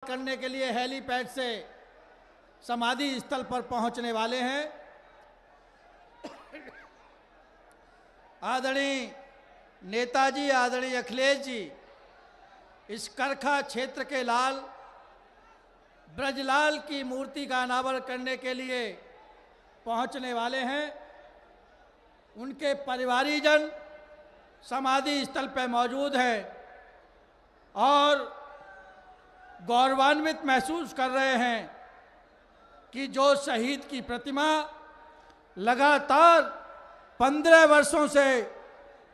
करने के लिए हेलीपैड से समाधि स्थल पर पहुंचने वाले हैं। आदरणीय नेताजी, आदरणीय अखिलेश जी इस करखा क्षेत्र के लाल ब्रजलाल की मूर्ति का अनावरण करने के लिए पहुंचने वाले हैं। उनके परिवारीजन समाधि स्थल पर मौजूद हैं और गौरवान्वित महसूस कर रहे हैं कि जो शहीद की प्रतिमा लगातार 15 वर्षों से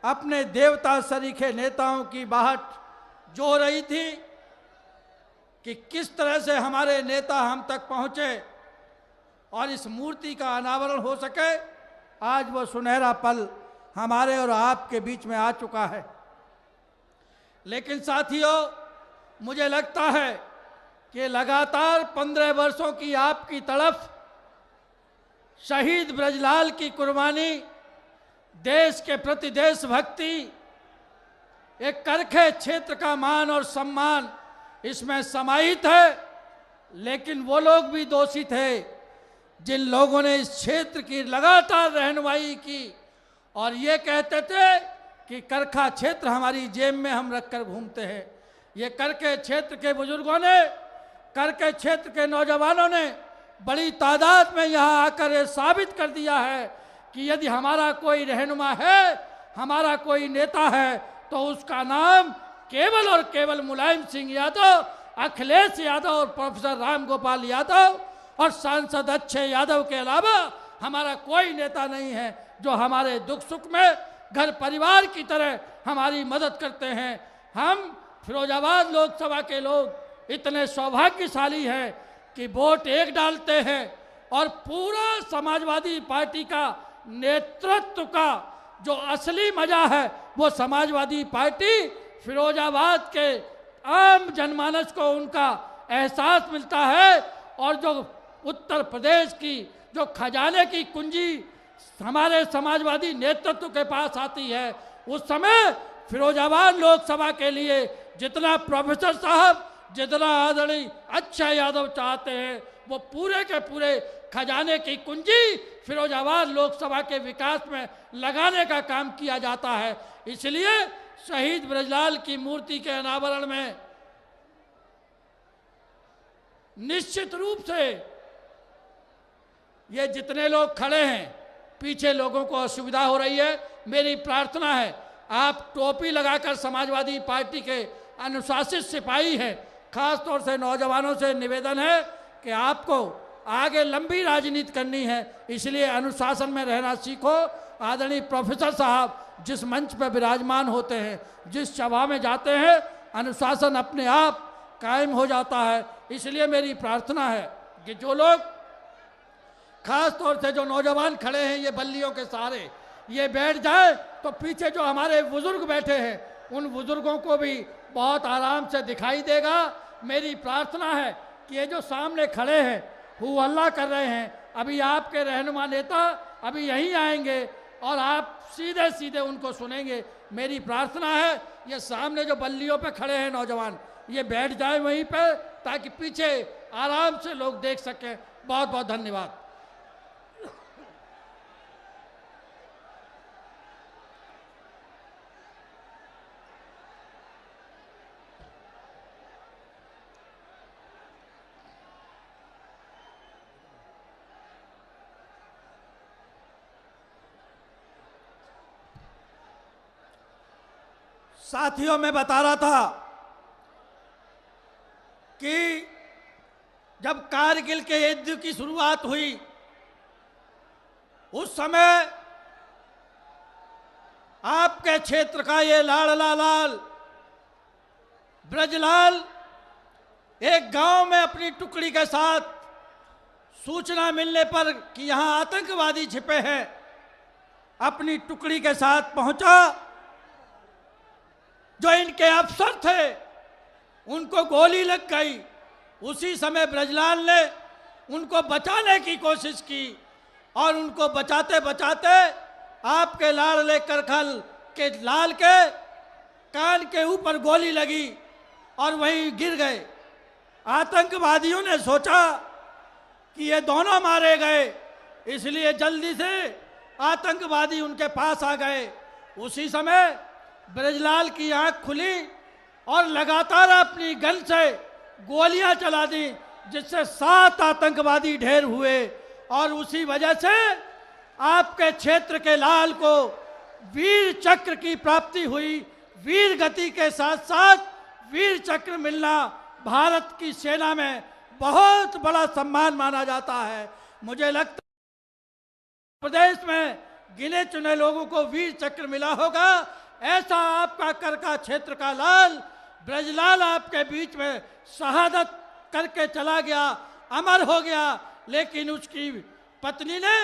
अपने देवता सरीखे नेताओं की बाहट जो रही थी कि किस तरह से हमारे नेता हम तक पहुंचे और इस मूर्ति का अनावरण हो सके, आज वो सुनहरा पल हमारे और आपके बीच में आ चुका है। लेकिन साथियों, मुझे लगता है कि लगातार 15 वर्षों की आपकी तरफ शहीद ब्रजलाल की कुर्बानी, देश के प्रति देशभक्ति, एक करखे क्षेत्र का मान और सम्मान इसमें समाहित है। लेकिन वो लोग भी दोषी थे जिन लोगों ने इस क्षेत्र की लगातार रहनुमाई की और ये कहते थे कि करखा क्षेत्र हमारी जेब में हम रखकर घूमते हैं। ये करके क्षेत्र के बुजुर्गों ने, करके क्षेत्र के नौजवानों ने बड़ी तादाद में यहाँ आकर ये साबित कर दिया है कि यदि हमारा कोई रहनुमा है, हमारा कोई नेता है, तो उसका नाम केवल और केवल मुलायम सिंह यादव, अखिलेश यादव और प्रोफेसर राम गोपाल यादव और सांसद अक्षय यादव के अलावा हमारा कोई नेता नहीं है जो हमारे दुख सुख में घर परिवार की तरह हमारी मदद करते हैं। हम फिरोजाबाद लोकसभा के लोग इतने सौभाग्यशाली हैं कि वोट एक डालते हैं और पूरा समाजवादी पार्टी का नेतृत्व का जो असली मजा है वो समाजवादी पार्टी फिरोजाबाद के आम जनमानस को उनका एहसास मिलता है। और जो उत्तर प्रदेश की जो खजाने की कुंजी हमारे समाजवादी नेतृत्व के पास आती है, उस समय फिरोजाबाद लोकसभा के लिए जितना प्रोफेसर साहब, जितना आदरणीय अक्षय यादव चाहते हैं, वो पूरे के पूरे खजाने की कुंजी फिरोजाबाद लोकसभा के विकास में लगाने का काम किया जाता है। इसलिए शहीद ब्रजलाल की मूर्ति के अनावरण में निश्चित रूप से ये जितने लोग खड़े हैं, पीछे लोगों को असुविधा हो रही है, मेरी प्रार्थना है आप टोपी लगाकर, समाजवादी पार्टी के अनुशासित सिपाही हैं, खास तौर से नौजवानों से निवेदन है कि आपको आगे लंबी राजनीति करनी है, इसलिए अनुशासन में रहना सीखो। आदरणीय प्रोफेसर साहब जिस मंच पर विराजमान होते हैं, जिस सभा में जाते हैं, अनुशासन अपने आप कायम हो जाता है। इसलिए मेरी प्रार्थना है कि जो लोग, खास तौर से जो नौजवान खड़े हैं ये बल्लियों के सहारे, ये बैठ जाए तो पीछे जो हमारे बुजुर्ग बैठे हैं उन बुजुर्गों को भी बहुत आराम से दिखाई देगा। मेरी प्रार्थना है कि ये जो सामने खड़े हैं, हु हल्ला कर रहे हैं, अभी आपके रहनुमा नेता अभी यहीं आएंगे और आप सीधे सीधे उनको सुनेंगे। मेरी प्रार्थना है ये सामने जो बल्लियों पे खड़े हैं नौजवान, ये बैठ जाए वहीं पे ताकि पीछे आराम से लोग देख सकें। बहुत बहुत धन्यवाद। साथियों, मैं बता रहा था कि जब कारगिल के युद्ध की शुरुआत हुई उस समय आपके क्षेत्र का ये लाडला लाल ब्रजलाल एक गांव में अपनी टुकड़ी के साथ सूचना मिलने पर कि यहां आतंकवादी छिपे हैं, अपनी टुकड़ी के साथ पहुंचा। जो इनके अफसर थे उनको गोली लग गई। उसी समय ब्रजलाल ने उनको बचाने की कोशिश की और उनको बचाते बचाते आपके लाडले करखल के लाल के कान के ऊपर गोली लगी और वहीं गिर गए। आतंकवादियों ने सोचा कि ये दोनों मारे गए, इसलिए जल्दी से आतंकवादी उनके पास आ गए। उसी समय ब्रजलाल की आंख खुली और लगातार अपनी गन से गोलियां चला दी, जिससे 7 आतंकवादी ढेर हुए। और उसी वजह से आपके क्षेत्र के लाल को वीर चक्र की प्राप्ति हुई। वीर गति के साथ साथ वीर चक्र मिलना भारत की सेना में बहुत बड़ा सम्मान माना जाता है। मुझे लगता है प्रदेश में गिने चुने लोगों को वीर चक्र मिला होगा। ऐसा आपका करका क्षेत्र का लाल ब्रजलाल आपके बीच में शहादत करके चला गया, अमर हो गया। लेकिन उसकी पत्नी ने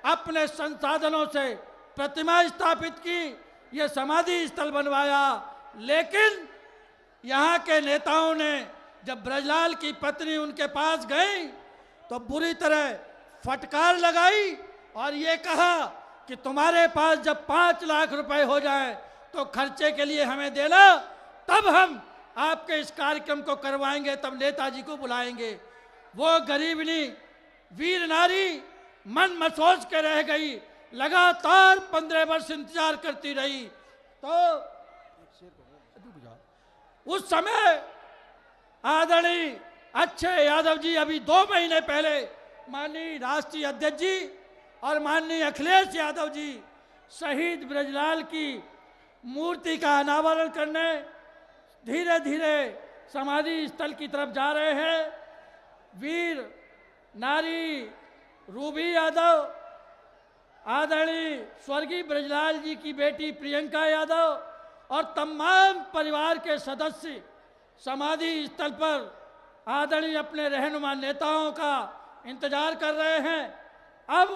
अपने संसाधनों से प्रतिमा स्थापित की, यह समाधि स्थल बनवाया। लेकिन यहाँ के नेताओं ने जब ब्रजलाल की पत्नी उनके पास गई तो बुरी तरह फटकार लगाई और ये कहा कि तुम्हारे पास जब 5 लाख रुपए हो जाए तो खर्चे के लिए हमें देना, तब हम आपके इस कार्यक्रम को करवाएंगे, तब नेताजी को बुलाएंगे। वो गरीबनी वीर नारी मन मसोच के रह गई, लगातार 15 वर्ष इंतजार करती रही। तो उस समय आदरणीय अक्षय यादव जी अभी 2 महीने पहले माननीय राष्ट्रीय अध्यक्ष जी और माननीय अखिलेश यादव जी शहीद ब्रजलाल की मूर्ति का अनावरण करने धीरे धीरे समाधि स्थल की तरफ जा रहे हैं। वीर नारी रूबी यादव, आदरणीय स्वर्गीय ब्रजलाल जी की बेटी प्रियंका यादव और तमाम परिवार के सदस्य समाधि स्थल पर आदरणीय अपने रहनुमा नेताओं का इंतजार कर रहे हैं। अब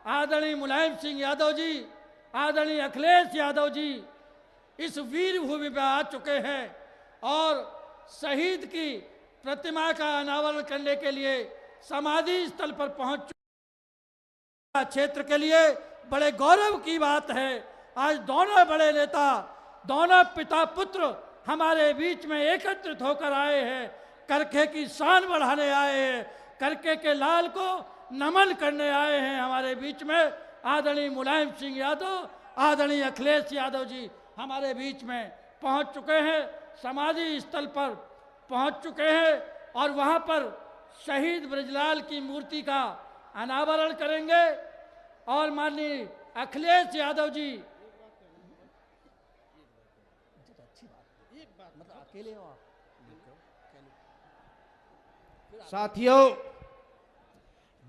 आदरणीय मुलायम सिंह यादव जी, आदरणीय अखिलेश यादव जी इस वीर भूमि पर आ चुके हैं और शहीद की प्रतिमा का अनावरण करने के लिए समाधि स्थल पर पहुंच चुके। क्षेत्र के लिए बड़े गौरव की बात है, आज दोनों बड़े नेता, दोनों पिता पुत्र हमारे बीच में एकत्रित होकर आए हैं, करखे की शान बढ़ाने आए हैं, करखे के लाल को नमन करने आए हैं। हमारे बीच में आदरणीय मुलायम सिंह यादव, आदरणीय अखिलेश यादव जी हमारे बीच में पहुंच चुके हैं, समाधि स्थल पर पहुंच चुके हैं और वहां पर शहीद ब्रजलाल की मूर्ति का अनावरण करेंगे। और माननीय अखिलेश यादव जी, साथियों,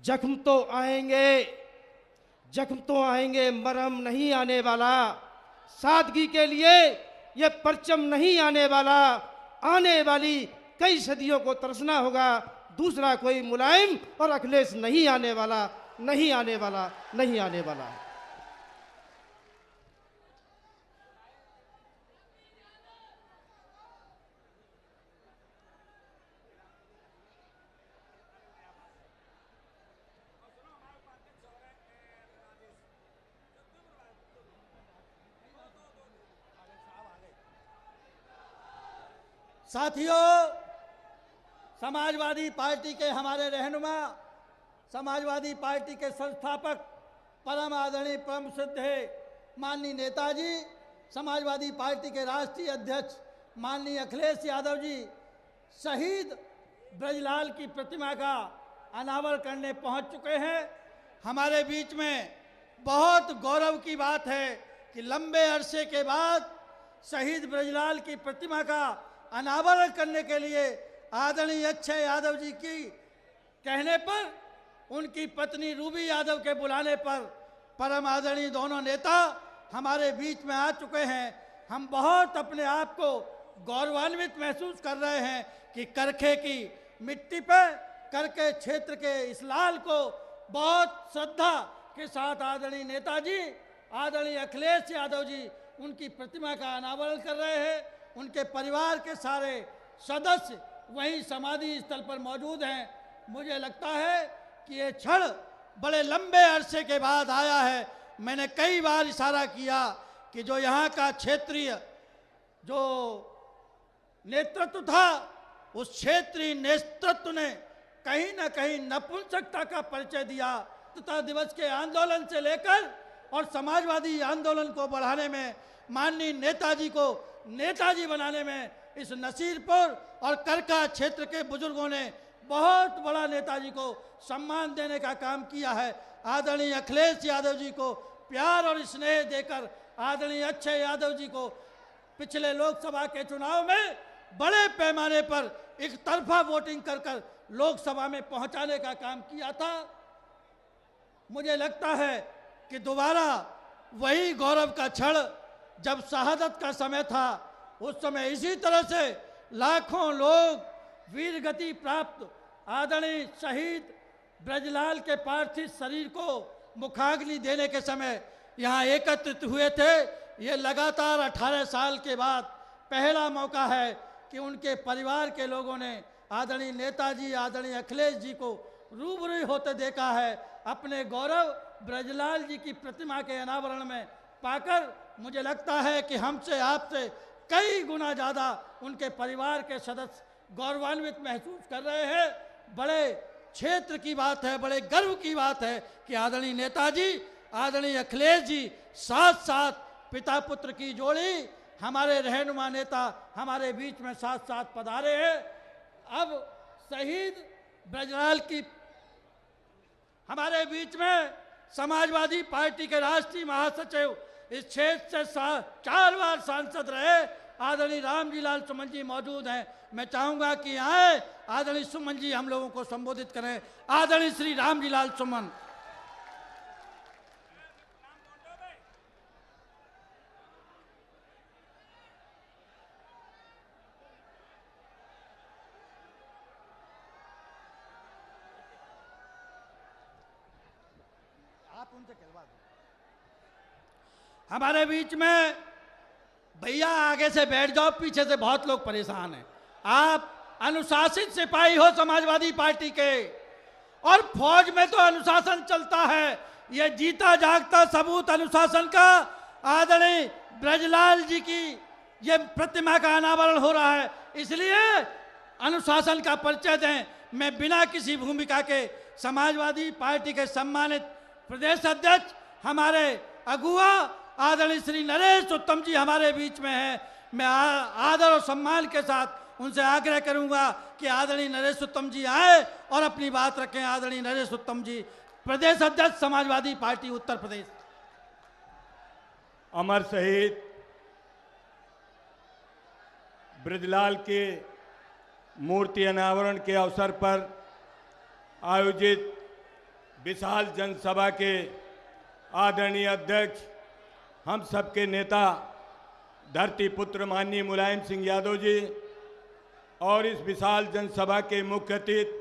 जख्म तो आएंगे, मरहम नहीं आने वाला। सादगी के लिए ये परचम नहीं आने वाला। आने वाली कई सदियों को तरसना होगा। दूसरा कोई मुलायम और अखिलेश नहीं आने वाला, नहीं आने वाला, नहीं आने वाला। साथियों, समाजवादी पार्टी के हमारे रहनुमा, समाजवादी पार्टी के संस्थापक, परम आदरणीय परम श्रद्धेय माननीय नेताजी, समाजवादी पार्टी के राष्ट्रीय अध्यक्ष माननीय अखिलेश यादव जी शहीद ब्रजलाल की प्रतिमा का अनावरण करने पहुंच चुके हैं। हमारे बीच में बहुत गौरव की बात है कि लंबे अरसे के बाद शहीद ब्रजलाल की प्रतिमा का अनावरण करने के लिए आदरणीय अक्षय यादव जी की कहने पर, उनकी पत्नी रूबी यादव के बुलाने पर परम आदरणीय दोनों नेता हमारे बीच में आ चुके हैं। हम बहुत अपने आप को गौरवान्वित महसूस कर रहे हैं कि करखे की मिट्टी पर, करखे क्षेत्र के इस लाल को बहुत श्रद्धा के साथ आदरणीय नेताजी, आदरणीय अखिलेश यादव जी उनकी प्रतिमा का अनावरण कर रहे हैं। उनके परिवार के सारे सदस्य वहीं समाधि स्थल पर मौजूद हैं। मुझे लगता है कि ये क्षण बड़े लंबे अरसे के बाद आया है। मैंने कई बार इशारा किया कि जो यहाँ का क्षेत्रीय जो नेतृत्व था, उस क्षेत्रीय नेतृत्व ने कहीं ना कहीं नपुंसकता का परिचय दिया तथा दिवस के आंदोलन से लेकर और समाजवादी आंदोलन को बढ़ाने में, माननीय नेताजी को नेताजी बनाने में इस नसीरपुर और करका क्षेत्र के बुजुर्गों ने बहुत बड़ा नेताजी को सम्मान देने का काम किया है। आदरणीय अखिलेश यादव जी को प्यार और स्नेह देकर आदरणीय अक्षय यादव जी को पिछले लोकसभा के चुनाव में बड़े पैमाने पर एक तरफा वोटिंग कर लोकसभा में पहुंचाने का काम किया था। मुझे लगता है कि दोबारा वही गौरव का क्षण जब शहादत का समय था, उस समय इसी तरह से लाखों लोग वीर गति प्राप्त आदरणीय शहीद ब्रजलाल के पार्थिव शरीर को मुखाग्नि देने के समय यहाँ एकत्रित हुए थे। ये लगातार 18 साल के बाद पहला मौका है कि उनके परिवार के लोगों ने आदरणीय नेताजी, आदरणीय अखिलेश जी को रूबरू होते देखा है। अपने गौरव ब्रजलाल जी की प्रतिमा के अनावरण में पाकर मुझे लगता है कि हमसे, आपसे कई गुना ज़्यादा उनके परिवार के सदस्य गौरवान्वित महसूस कर रहे हैं। बड़े क्षेत्र की बात है, बड़े गर्व की बात है कि आदरणीय नेताजी, आदरणीय अखिलेश जी साथ साथ पिता पुत्र की जोड़ी, हमारे रहनुमा नेता हमारे बीच में साथ साथ पधारे हैं। अब शहीद ब्रजलाल की हमारे बीच में समाजवादी पार्टी के राष्ट्रीय महासचिव, इस क्षेत्र से 4 बार सांसद रहे आदरणीय रामजी लाल सुमन जी मौजूद हैं। मैं चाहूंगा कि आए आदरणीय सुमन जी हम लोगों को संबोधित करें। आदरणीय श्री रामजी लाल सुमन। आप उनसे कहवा दो। हमारे बीच में भैया आगे से बैठ जाओ, पीछे से बहुत लोग परेशान हैं। आप अनुशासित सिपाही हो समाजवादी पार्टी के, और फौज में तो अनुशासन चलता है। यह जीता जागता सबूत अनुशासन का आदरणीय ब्रजलाल जी की ये प्रतिमा का अनावरण हो रहा है, इसलिए अनुशासन का परिचय दें। मैं बिना किसी भूमिका के समाजवादी पार्टी के सम्मानित प्रदेश अध्यक्ष, हमारे अगुआ आदरणीय श्री नरेश उत्तम जी हमारे बीच में हैं। मैं आदर और सम्मान के साथ उनसे आग्रह करूंगा कि आदरणीय नरेश उत्तम जी आए और अपनी बात रखें। आदरणीय नरेश उत्तम जी, प्रदेश अध्यक्ष समाजवादी पार्टी उत्तर प्रदेश। अमर शहीद ब्रजलाल के मूर्ति अनावरण के अवसर पर आयोजित विशाल जनसभा के आदरणीय अध्यक्ष, हम सबके नेता धरती पुत्र माननीय मुलायम सिंह यादव जी, और इस विशाल जनसभा के मुख्य अतिथि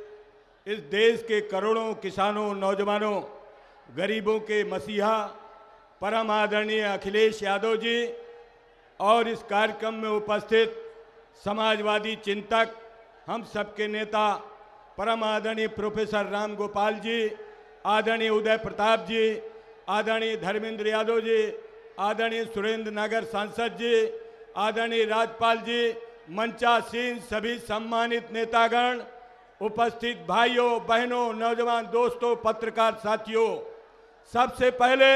इस देश के करोड़ों किसानों, नौजवानों, गरीबों के मसीहा परम आदरणीय अखिलेश यादव जी, और इस कार्यक्रम में उपस्थित समाजवादी चिंतक, हम सबके नेता परम आदरणीय प्रोफेसर राम गोपाल जी, आदरणीय उदय प्रताप जी, आदरणीय धर्मेंद्र यादव जी, आदरणीय सुरेंद्र नगर सांसद जी, आदरणीय राजपाल जी, मंचासीन सभी सम्मानित नेतागण, उपस्थित भाइयों बहनों, नौजवान दोस्तों, पत्रकार साथियों, सबसे पहले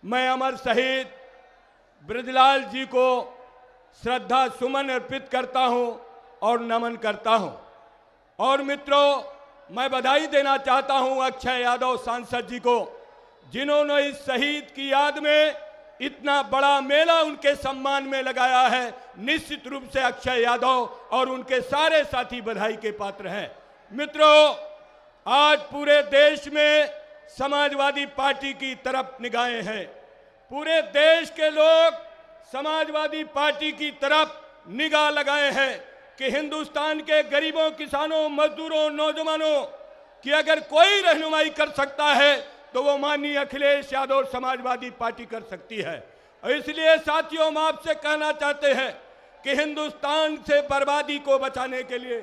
मैं अमर शहीद ब्रजलाल जी को श्रद्धा सुमन अर्पित करता हूं और नमन करता हूं। और मित्रों, मैं बधाई देना चाहता हूं अक्षय यादव सांसद जी को, जिन्होंने इस शहीद की याद में इतना बड़ा मेला उनके सम्मान में लगाया है। निश्चित रूप से अक्षय यादव और उनके सारे साथी बधाई के पात्र हैं। मित्रों, आज पूरे देश में समाजवादी पार्टी की तरफ निगाहें हैं। पूरे देश के लोग समाजवादी पार्टी की तरफ निगाह लगाए हैं कि हिंदुस्तान के गरीबों, किसानों, मजदूरों, नौजवानों की अगर कोई रहनुमाई कर सकता है तो वो माननीय अखिलेश यादव और समाजवादी पार्टी कर सकती है। और इसलिए साथियों, हम आपसे कहना चाहते हैं कि हिंदुस्तान से बर्बादी को बचाने के लिए,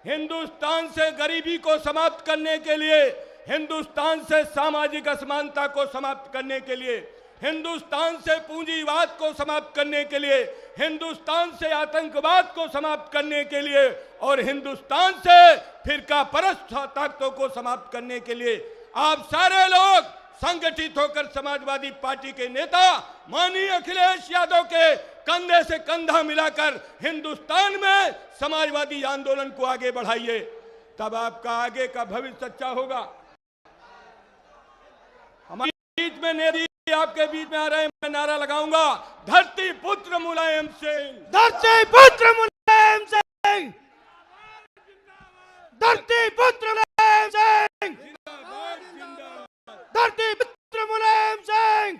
हिंदुस्तान से गरीबी को समाप्त करने के लिए, हिंदुस्तान से सामाजिक असमानता को समाप्त करने के लिए हिंदुस्तान से पूंजीवाद को समाप्त करने के लिए, हिंदुस्तान से आतंकवाद को समाप्त करने के लिए और हिंदुस्तान से फिरका परस्त ताकतों को समाप्त करने के लिए आप सारे लोग संगठित होकर समाजवादी पार्टी के नेता माननीय अखिलेश यादव के कंधे से कंधा मिलाकर हिंदुस्तान में समाजवादी आंदोलन को आगे बढ़ाइए, तब आपका आगे का भविष्य अच्छा होगा। हमारे बीच में नेता आपके बीच में आ रहे हैं, मैं नारा लगाऊंगा, धरती पुत्र मुलायम सिंह, धरती पुत्र मुलायम सिंह, धरती पुत्र मुलायम सिंह, धरती पुत्र मुलायम सिंह,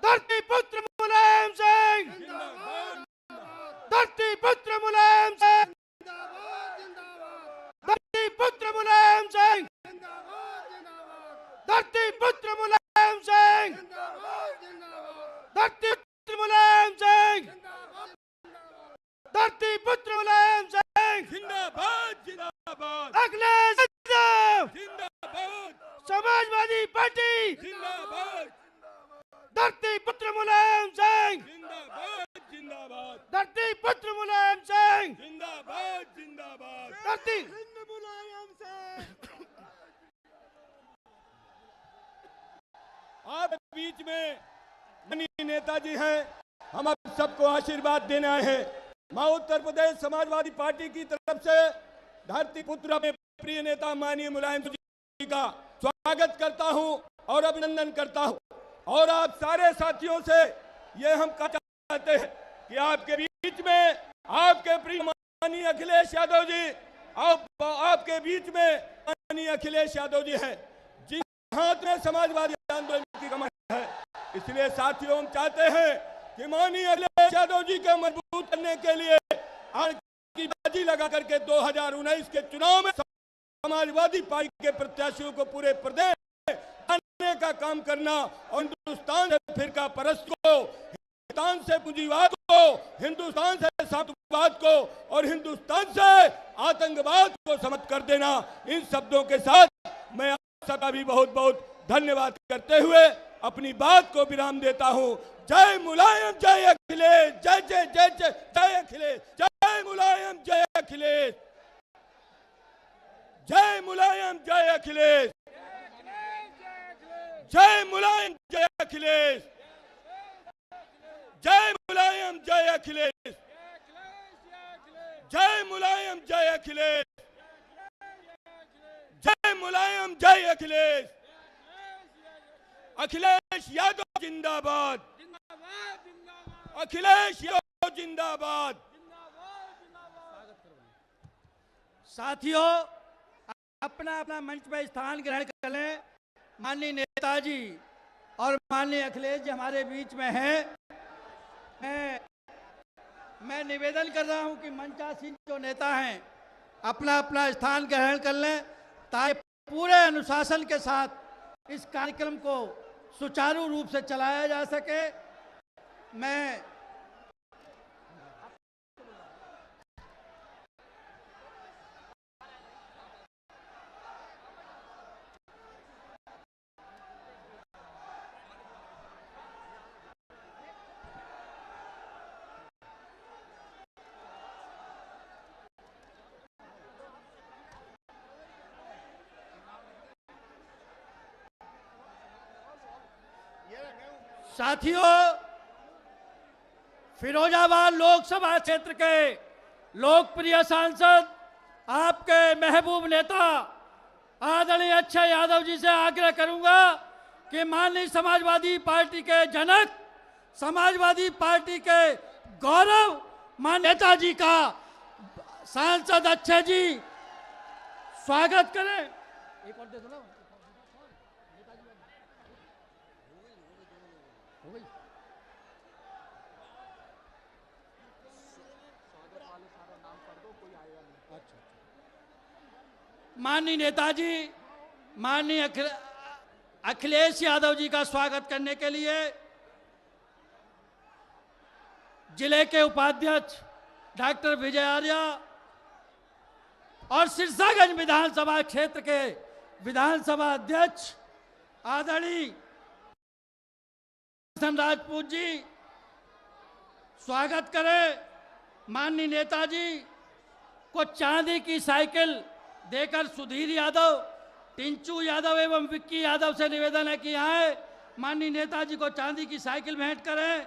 धरती पुत्र मुलायम सिंह, धरती पुत्र मुलायम सिंह, धरती पुत्र मुलायम सिंह, धरती पुत्र मुलायम सिंह, धरती पुत्र मुलायम सिंह, धरती पुत्र मुलायम सिंह, जिंदाबाद जिंदाबाद, अखिलेश यादव जिंदाबाद, समाजवादी पार्टी, जिंदाबाद, धरती पुत्र मुलायम सिंह, जिंदाबाद जिंदाबाद, धरती पुत्र मुलायम सिंह, जिंदाबाद जिंदाबाद, धरती मुलायम सिंह। आप बीच में माननीय नेताजी हैं, हम आप सबको आशीर्वाद देने आए हैं। मैं उत्तर प्रदेश समाजवादी पार्टी की तरफ से धरती पुत्र अपने प्रिय नेता माननीय मुलायम सिंह जी का स्वागत करता हूं और अभिनंदन करता हूं। और आप सारे साथियों से ये हम कहना चाहते हैं कि आपके बीच में आपके प्रिय माननीय अखिलेश यादव जी, आपके बीच में माननीय अखिलेश यादव जी हैं, जिन हाथ में समाजवादी आंदोलन की कमर है। इसलिए साथियों, हम चाहते हैं कि माननीय अखिलेश यादव जी को मजबूत करने के लिए आज की बाजी लगा करके 2019 के चुनाव में समाजवादी पार्टी के प्रत्याशियों को पूरे प्रदेश आने का काम करना और हिंदुस्तान से फिरका परस्त को, हिंदुस्तान से पूंजीवाद को, हिंदुस्तान से साम्राज्यवाद को और हिंदुस्तान से आतंकवाद को समाप्त कर देना। इन शब्दों के साथ मैं आप सबका भी बहुत बहुत धन्यवाद करते हुए अपनी बात को विराम देता हूं। जय मुलायम, जय अखिलेश, जय जय जय जय जय अखिलेश, जय मुलायम, जय अखिलेश, जय मुलायम, जय अखिलेश, जय मुलायम, जय अखिलेश, जय मुलायम, जय अखिलेश, जय मुलायम, जय अखिलेश, जय मुलायम, जय अखिलेश, अखिलेश यादव जिंदाबाद, अखिलेश यादव जिंदाबाद। साथियों, अपना अपना मंच में स्थान ग्रहण कर लें। माननीय नेताजी और माननीय अखिलेश जी हमारे बीच में हैं। मैं निवेदन कर रहा हूं कि मंचासीन जो नेता हैं अपना अपना स्थान ग्रहण कर लें ताकि पूरे अनुशासन के साथ इस कार्यक्रम को सुचारू रूप से चलाया जा सके। मैं साथियों, फिरोजाबाद लोकसभा क्षेत्र के लोकप्रिय सांसद आपके महबूब नेता आदरणीय अक्षय यादव जी से आग्रह करूंगा कि माननीय समाजवादी पार्टी के जनक, समाजवादी पार्टी के गौरव माननीय नेताजी का सांसद अक्षय जी स्वागत करें। एक और दे दो ना। माननीय नेताजी, माननीय अखिलेश यादव जी का स्वागत करने के लिए जिले के उपाध्यक्ष डॉक्टर विजय आर्या और सिरसागंज विधानसभा क्षेत्र के विधानसभा अध्यक्ष आदरणीय राजपूत जी स्वागत करें। माननीय नेताजी को चांदी की साइकिल देकर सुधीर यादव, टिंचू यादव एवं विक्की यादव से निवेदन है कि आए माननीय नेताजी को चांदी की साइकिल भेंट करें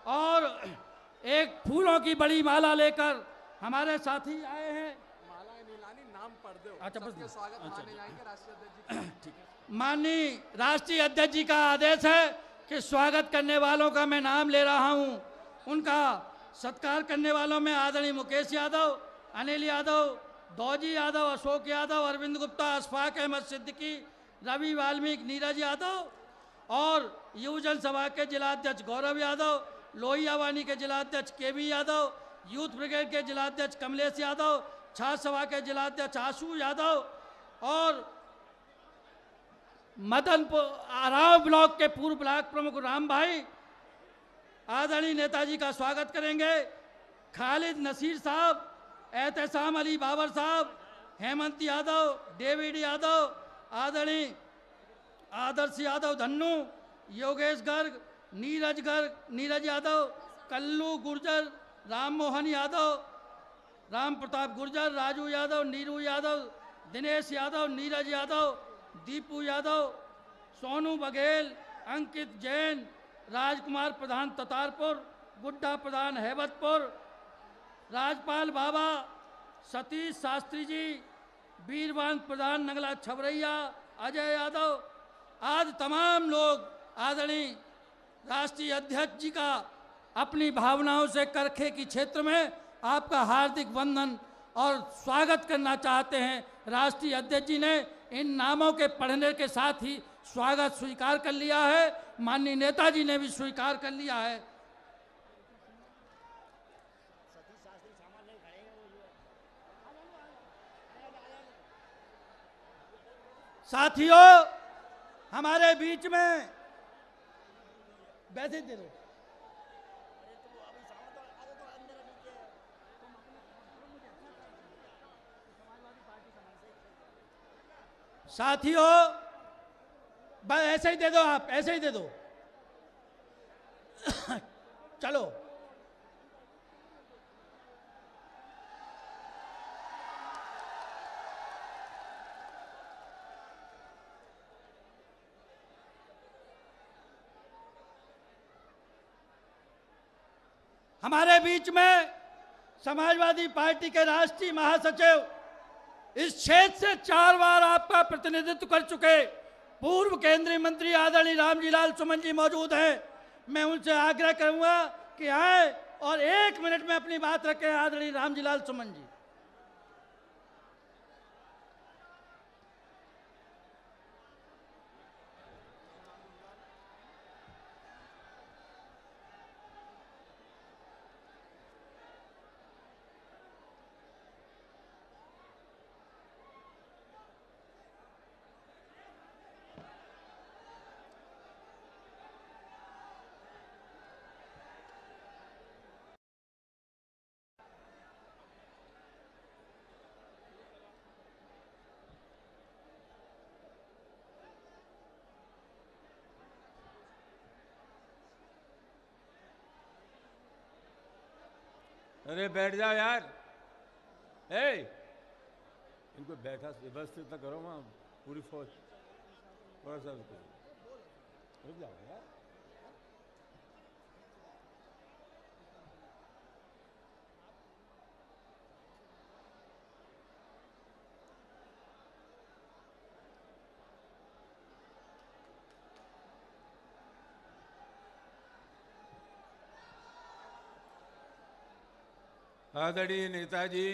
और एक फूलों की बड़ी माला लेकर हमारे साथी आए हैं। माला नहीं लानी, नाम पढ़ दो। अच्छा, बस सबके स्वागत माने जाएंगे राष्ट्रीय अध्यक्ष जी का। ठीक है। माननीय राष्ट्रीय अध्यक्ष जी का आदेश है कि स्वागत करने वालों का मैं नाम ले रहा हूं। उनका सत्कार करने वालों में आदरणीय मुकेश यादव, अनिल यादव, दौजी यादव, अशोक यादव, अरविंद गुप्ता, अशफाक अहमद सिद्दीकी, रवि वाल्मीकि, नीरज यादव और युवजन सभा के जिलाध्यक्ष गौरव यादव, लोहियावानी के जिलाध्यक्ष केवी यादव, यूथ ब्रिगेड के जिलाध्यक्ष कमलेश यादव, छात्र सभा के जिलाध्यक्ष आशु यादव और मदनपुर आराव ब्लॉक के पूर्व ब्लॉक प्रमुख राम भाई आदरणीय नेताजी का स्वागत करेंगे। खालिद नसीर साहब, एहतसाम अली बाबर साहब, हेमंत यादव, डेविड यादव, आदरणीय आदर्श यादव धन्नू, योगेश गर्ग, नीरज यादव, कल्लू गुर्जर, राम मोहन यादव, राम प्रताप गुर्जर, राजू यादव, नीरू यादव, दिनेश यादव, नीरज यादव, दीपू यादव, सोनू बघेल, अंकित जैन, राजकुमार प्रधान ततारपुर, गुड्डा प्रधान हैबतपुर, राजपाल बाबा, सतीश शास्त्री जी, वीरवान प्रधान नगला छबरैया, अजय यादव, आज तमाम लोग आदरणीय राष्ट्रीय अध्यक्ष जी का अपनी भावनाओं से करखे की क्षेत्र में आपका हार्दिक वंदन और स्वागत करना चाहते हैं। राष्ट्रीय अध्यक्ष जी ने इन नामों के पढ़ने के साथ ही स्वागत स्वीकार कर लिया है। माननीय नेताजी ने भी स्वीकार कर लिया है। साथियों, हमारे बीच में वैसे दे दो। साथियों, बस ऐसे ही दे दो, आप ऐसे ही दे दो। चलो, हमारे बीच में समाजवादी पार्टी के राष्ट्रीय महासचिव, इस क्षेत्र से 4 बार आपका प्रतिनिधित्व कर चुके पूर्व केंद्रीय मंत्री आदरणीय रामजीलाल सुमन जी मौजूद हैं। मैं उनसे आग्रह करूंगा कि आए और 1 मिनट में अपनी बात रखें। आदरणीय रामजीलाल सुमन जी। अरे बैठ जाओ यार। ए, इनको बैठा व्यवस्थित तो करो। वहाँ पूरी फौज थोड़ा सा रुक जाओ यार। आदरणीय नेताजी,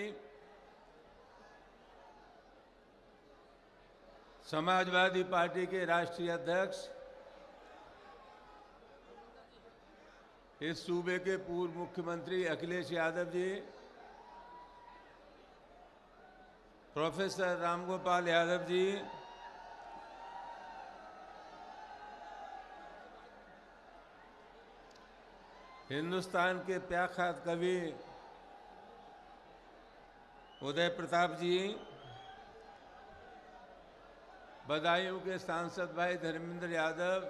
समाजवादी पार्टी के राष्ट्रीय अध्यक्ष, इस सूबे के पूर्व मुख्यमंत्री अखिलेश यादव जी, प्रोफेसर रामगोपाल यादव जी, हिंदुस्तान के प्रख्यात कवि उदय प्रताप जी, बदायूं के सांसद भाई धर्मेंद्र यादव,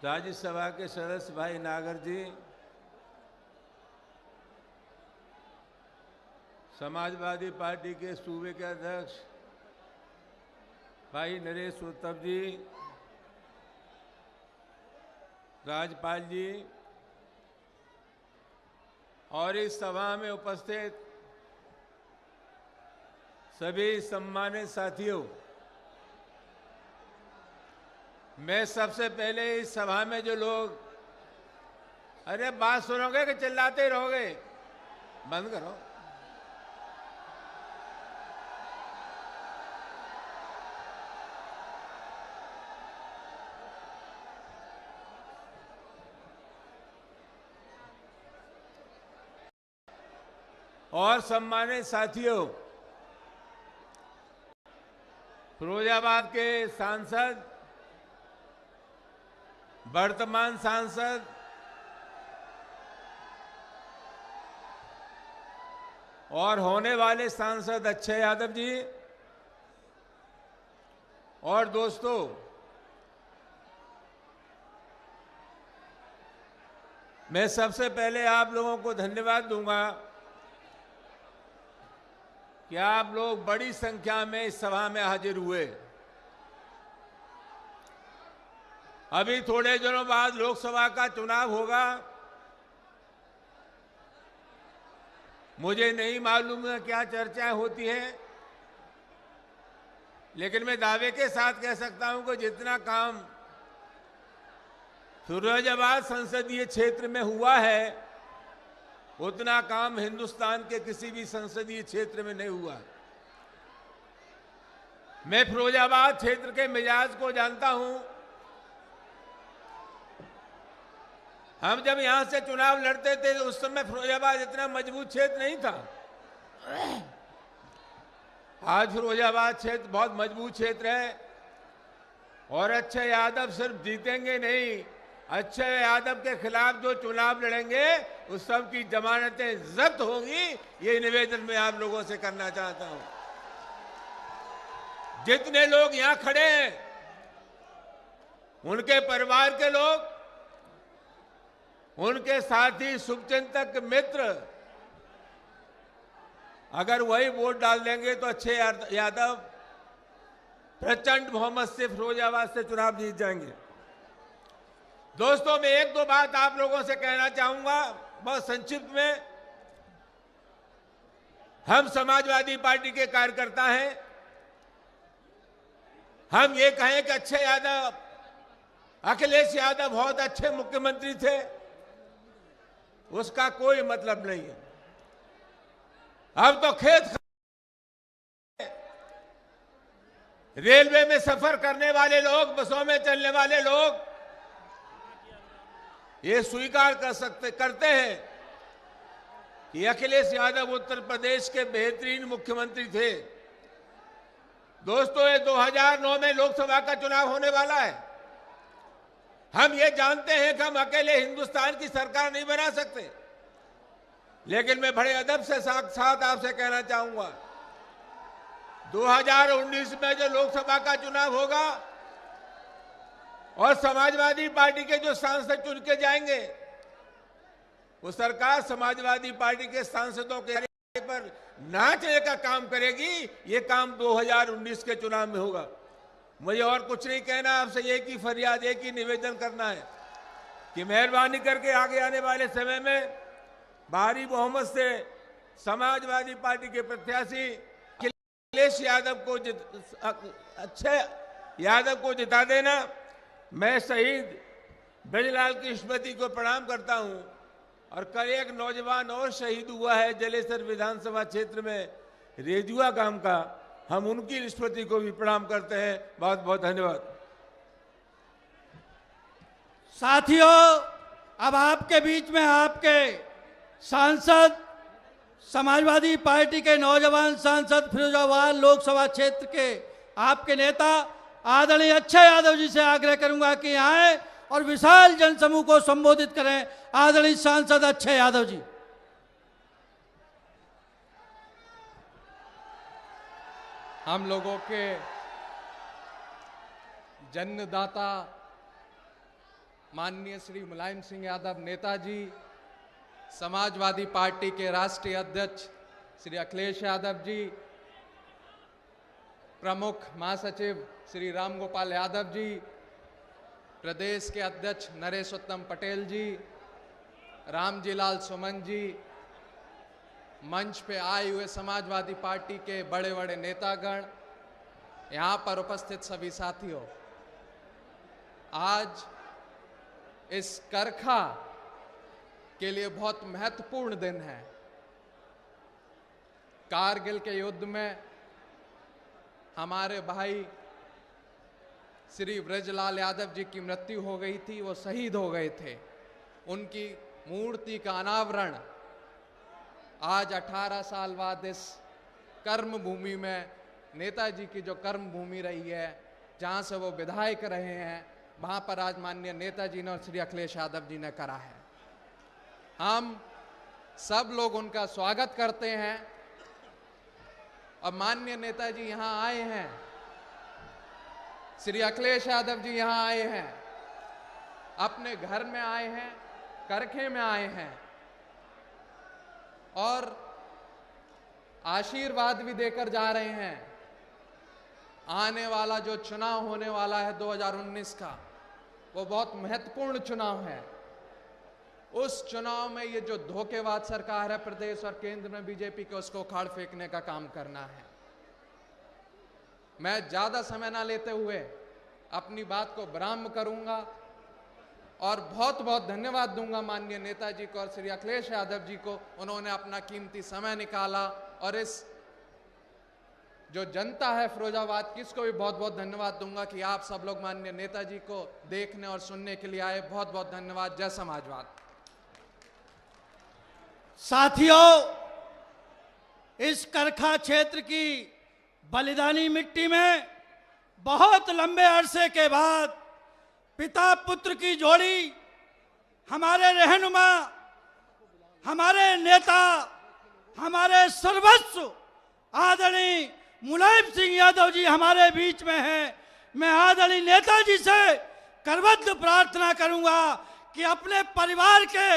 राज्यसभा के सदस्य भाई नागर जी, समाजवादी पार्टी के सूबे के अध्यक्ष भाई नरेश उत्तम जी, राज्यपाल जी और इस सभा में उपस्थित सभी सम्मानित साथियों, मैं सबसे पहले इस सभा में जो लोग, अरे बात सुनोगे कि चिल्लाते रहोगे? बंद करो। और सम्मानित साथियों, फिरोजाबाद के सांसद, वर्तमान सांसद और होने वाले सांसद अक्षय यादव जी, और दोस्तों, मैं सबसे पहले आप लोगों को धन्यवाद दूंगा कि आप लोग बड़ी संख्या में इस सभा में हाजिर हुए। अभी थोड़े दिनों बाद लोकसभा का चुनाव होगा। मुझे नहीं मालूम है क्या चर्चाएं होती हैं, लेकिन मैं दावे के साथ कह सकता हूं कि जितना काम फिरोजाबाद संसदीय क्षेत्र में हुआ है, उतना काम हिंदुस्तान के किसी भी संसदीय क्षेत्र में नहीं हुआ। मैं फिरोजाबाद क्षेत्र के मिजाज को जानता हूं। हम जब यहां से चुनाव लड़ते थे तो उस समय फिरोजाबाद इतना मजबूत क्षेत्र नहीं था। आज फिरोजाबाद क्षेत्र बहुत मजबूत क्षेत्र है और अक्षय यादव सिर्फ जीतेंगे नहीं, अक्षय यादव के खिलाफ जो चुनाव लड़ेंगे उस सब की जमानतें जब्त होंगी। ये निवेदन मैं आप लोगों से करना चाहता हूं। जितने लोग यहां खड़े हैं, उनके परिवार के लोग, उनके साथी, शुभचिंतक, मित्र, अगर वही वोट डाल देंगे तो अक्षय यादव प्रचंड बहुमत से फिरोजाबाद से चुनाव जीत जाएंगे। दोस्तों, मैं एक दो बात आप लोगों से कहना चाहूंगा बहुत संक्षिप्त में। हम समाजवादी पार्टी के कार्यकर्ता हैं। हम ये कहें कि अक्षय यादव, अखिलेश यादव बहुत अच्छे मुख्यमंत्री थे, उसका कोई मतलब नहीं है। अब तो खेत रेलवे में सफर करने वाले लोग, बसों में चलने वाले लोग ये स्वीकार करते हैं कि अखिलेश यादव उत्तर प्रदेश के बेहतरीन मुख्यमंत्री थे। दोस्तों, ये 2009 में लोकसभा का चुनाव होने वाला है। हम ये जानते हैं कि हम अकेले हिंदुस्तान की सरकार नहीं बना सकते, लेकिन मैं बड़े अदब से साथ आपसे कहना चाहूंगा, 2019 में जो लोकसभा का चुनाव होगा और समाजवादी पार्टी के जो सांसद चुन के जाएंगे, वो सरकार समाजवादी पार्टी के सांसदों के पर नाचने का काम करेगी। ये काम 2019 के चुनाव में होगा। मुझे और कुछ नहीं कहना, आपसे एक ही फरियाद, एक ही निवेदन करना है कि मेहरबानी करके आगे आने वाले समय में भारी बहुमत से समाजवादी पार्टी के प्रत्याशी अखिलेश यादव को अक्षय यादव को जिता देना। मैं शहीद ब्रजलाल की स्मृति को प्रणाम करता हूं और कल एक नौजवान और शहीद हुआ है जलेसर विधानसभा क्षेत्र में, रेजुआ गांव का। हम उनकी स्मृति को भी प्रणाम करते हैं। बहुत बहुत धन्यवाद। साथियों, अब आपके बीच में आपके सांसद, समाजवादी पार्टी के नौजवान सांसद, फिरोजाबाद लोकसभा क्षेत्र के आपके नेता आदरणीय अक्षय यादव जी से आग्रह करूंगा कि आए और विशाल जनसमूह को संबोधित करें। आदरणीय सांसद अक्षय यादव जी। हम लोगों के जन्मदाता माननीय श्री मुलायम सिंह यादव नेताजी, समाजवादी पार्टी के राष्ट्रीय अध्यक्ष श्री अखिलेश यादव जी, प्रमुख महासचिव श्री राम गोपाल यादव जी, प्रदेश के अध्यक्ष नरेश उत्तम पटेल जी, रामजी लाल सुमन जी, मंच पे आए हुए समाजवादी पार्टी के बड़े बड़े नेतागण, यहाँ पर उपस्थित सभी साथियों, आज इस करखा के लिए बहुत महत्वपूर्ण दिन है। कारगिल के युद्ध में हमारे भाई श्री ब्रजलाल यादव जी की मृत्यु हो गई थी, वो शहीद हो गए थे। उनकी मूर्ति का अनावरण आज 18 साल बाद इस कर्म भूमि में, नेताजी की जो कर्म भूमि रही है, जहां से वो विधायक रहे हैं, वहां पर आज माननीय नेताजी ने और श्री अखिलेश यादव जी ने करा है। हम सब लोग उनका स्वागत करते हैं और माननीय नेताजी यहां आए हैं, श्री अखिलेश यादव जी यहां आए हैं, अपने घर में आए हैं, करखे में आए हैं और आशीर्वाद भी देकर जा रहे हैं। आने वाला जो चुनाव होने वाला है 2019 का, वो बहुत महत्वपूर्ण चुनाव है। उस चुनाव में ये जो धोखेबाज सरकार है प्रदेश और केंद्र में बीजेपी के, उसको उखाड़ फेंकने का काम करना है। मैं ज्यादा समय ना लेते हुए अपनी बात को विराम करूंगा और बहुत बहुत धन्यवाद दूंगा माननीय नेताजी को और श्री अखिलेश यादव जी को। उन्होंने अपना कीमती समय निकाला और इस जो जनता है फिरोजाबाद की, इसको भी बहुत बहुत धन्यवाद दूंगा कि आप सब लोग माननीय नेताजी को देखने और सुनने के लिए आए। बहुत बहुत धन्यवाद। जय समाजवाद। साथियों, इस करखा क्षेत्र की बलिदानी मिट्टी में बहुत लंबे अरसे के बाद पिता पुत्र की जोड़ी, हमारे रहनुमा, हमारे नेता, हमारे सर्वस्व आदरणीय मुलायम सिंह यादव जी हमारे बीच में हैं। मैं आदरणीय नेताजी से करबद्ध प्रार्थना करूंगा कि अपने परिवार के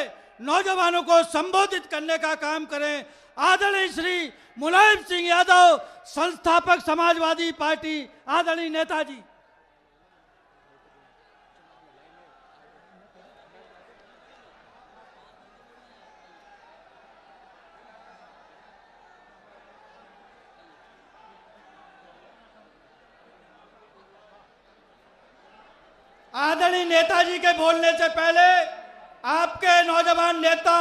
नौजवानों को संबोधित करने का काम करें। आदरणीय श्री मुलायम सिंह यादव, संस्थापक समाजवादी पार्टी, आदरणीय नेताजी। आदरणीय नेताजी के बोलने से पहले आपके नौजवान नेता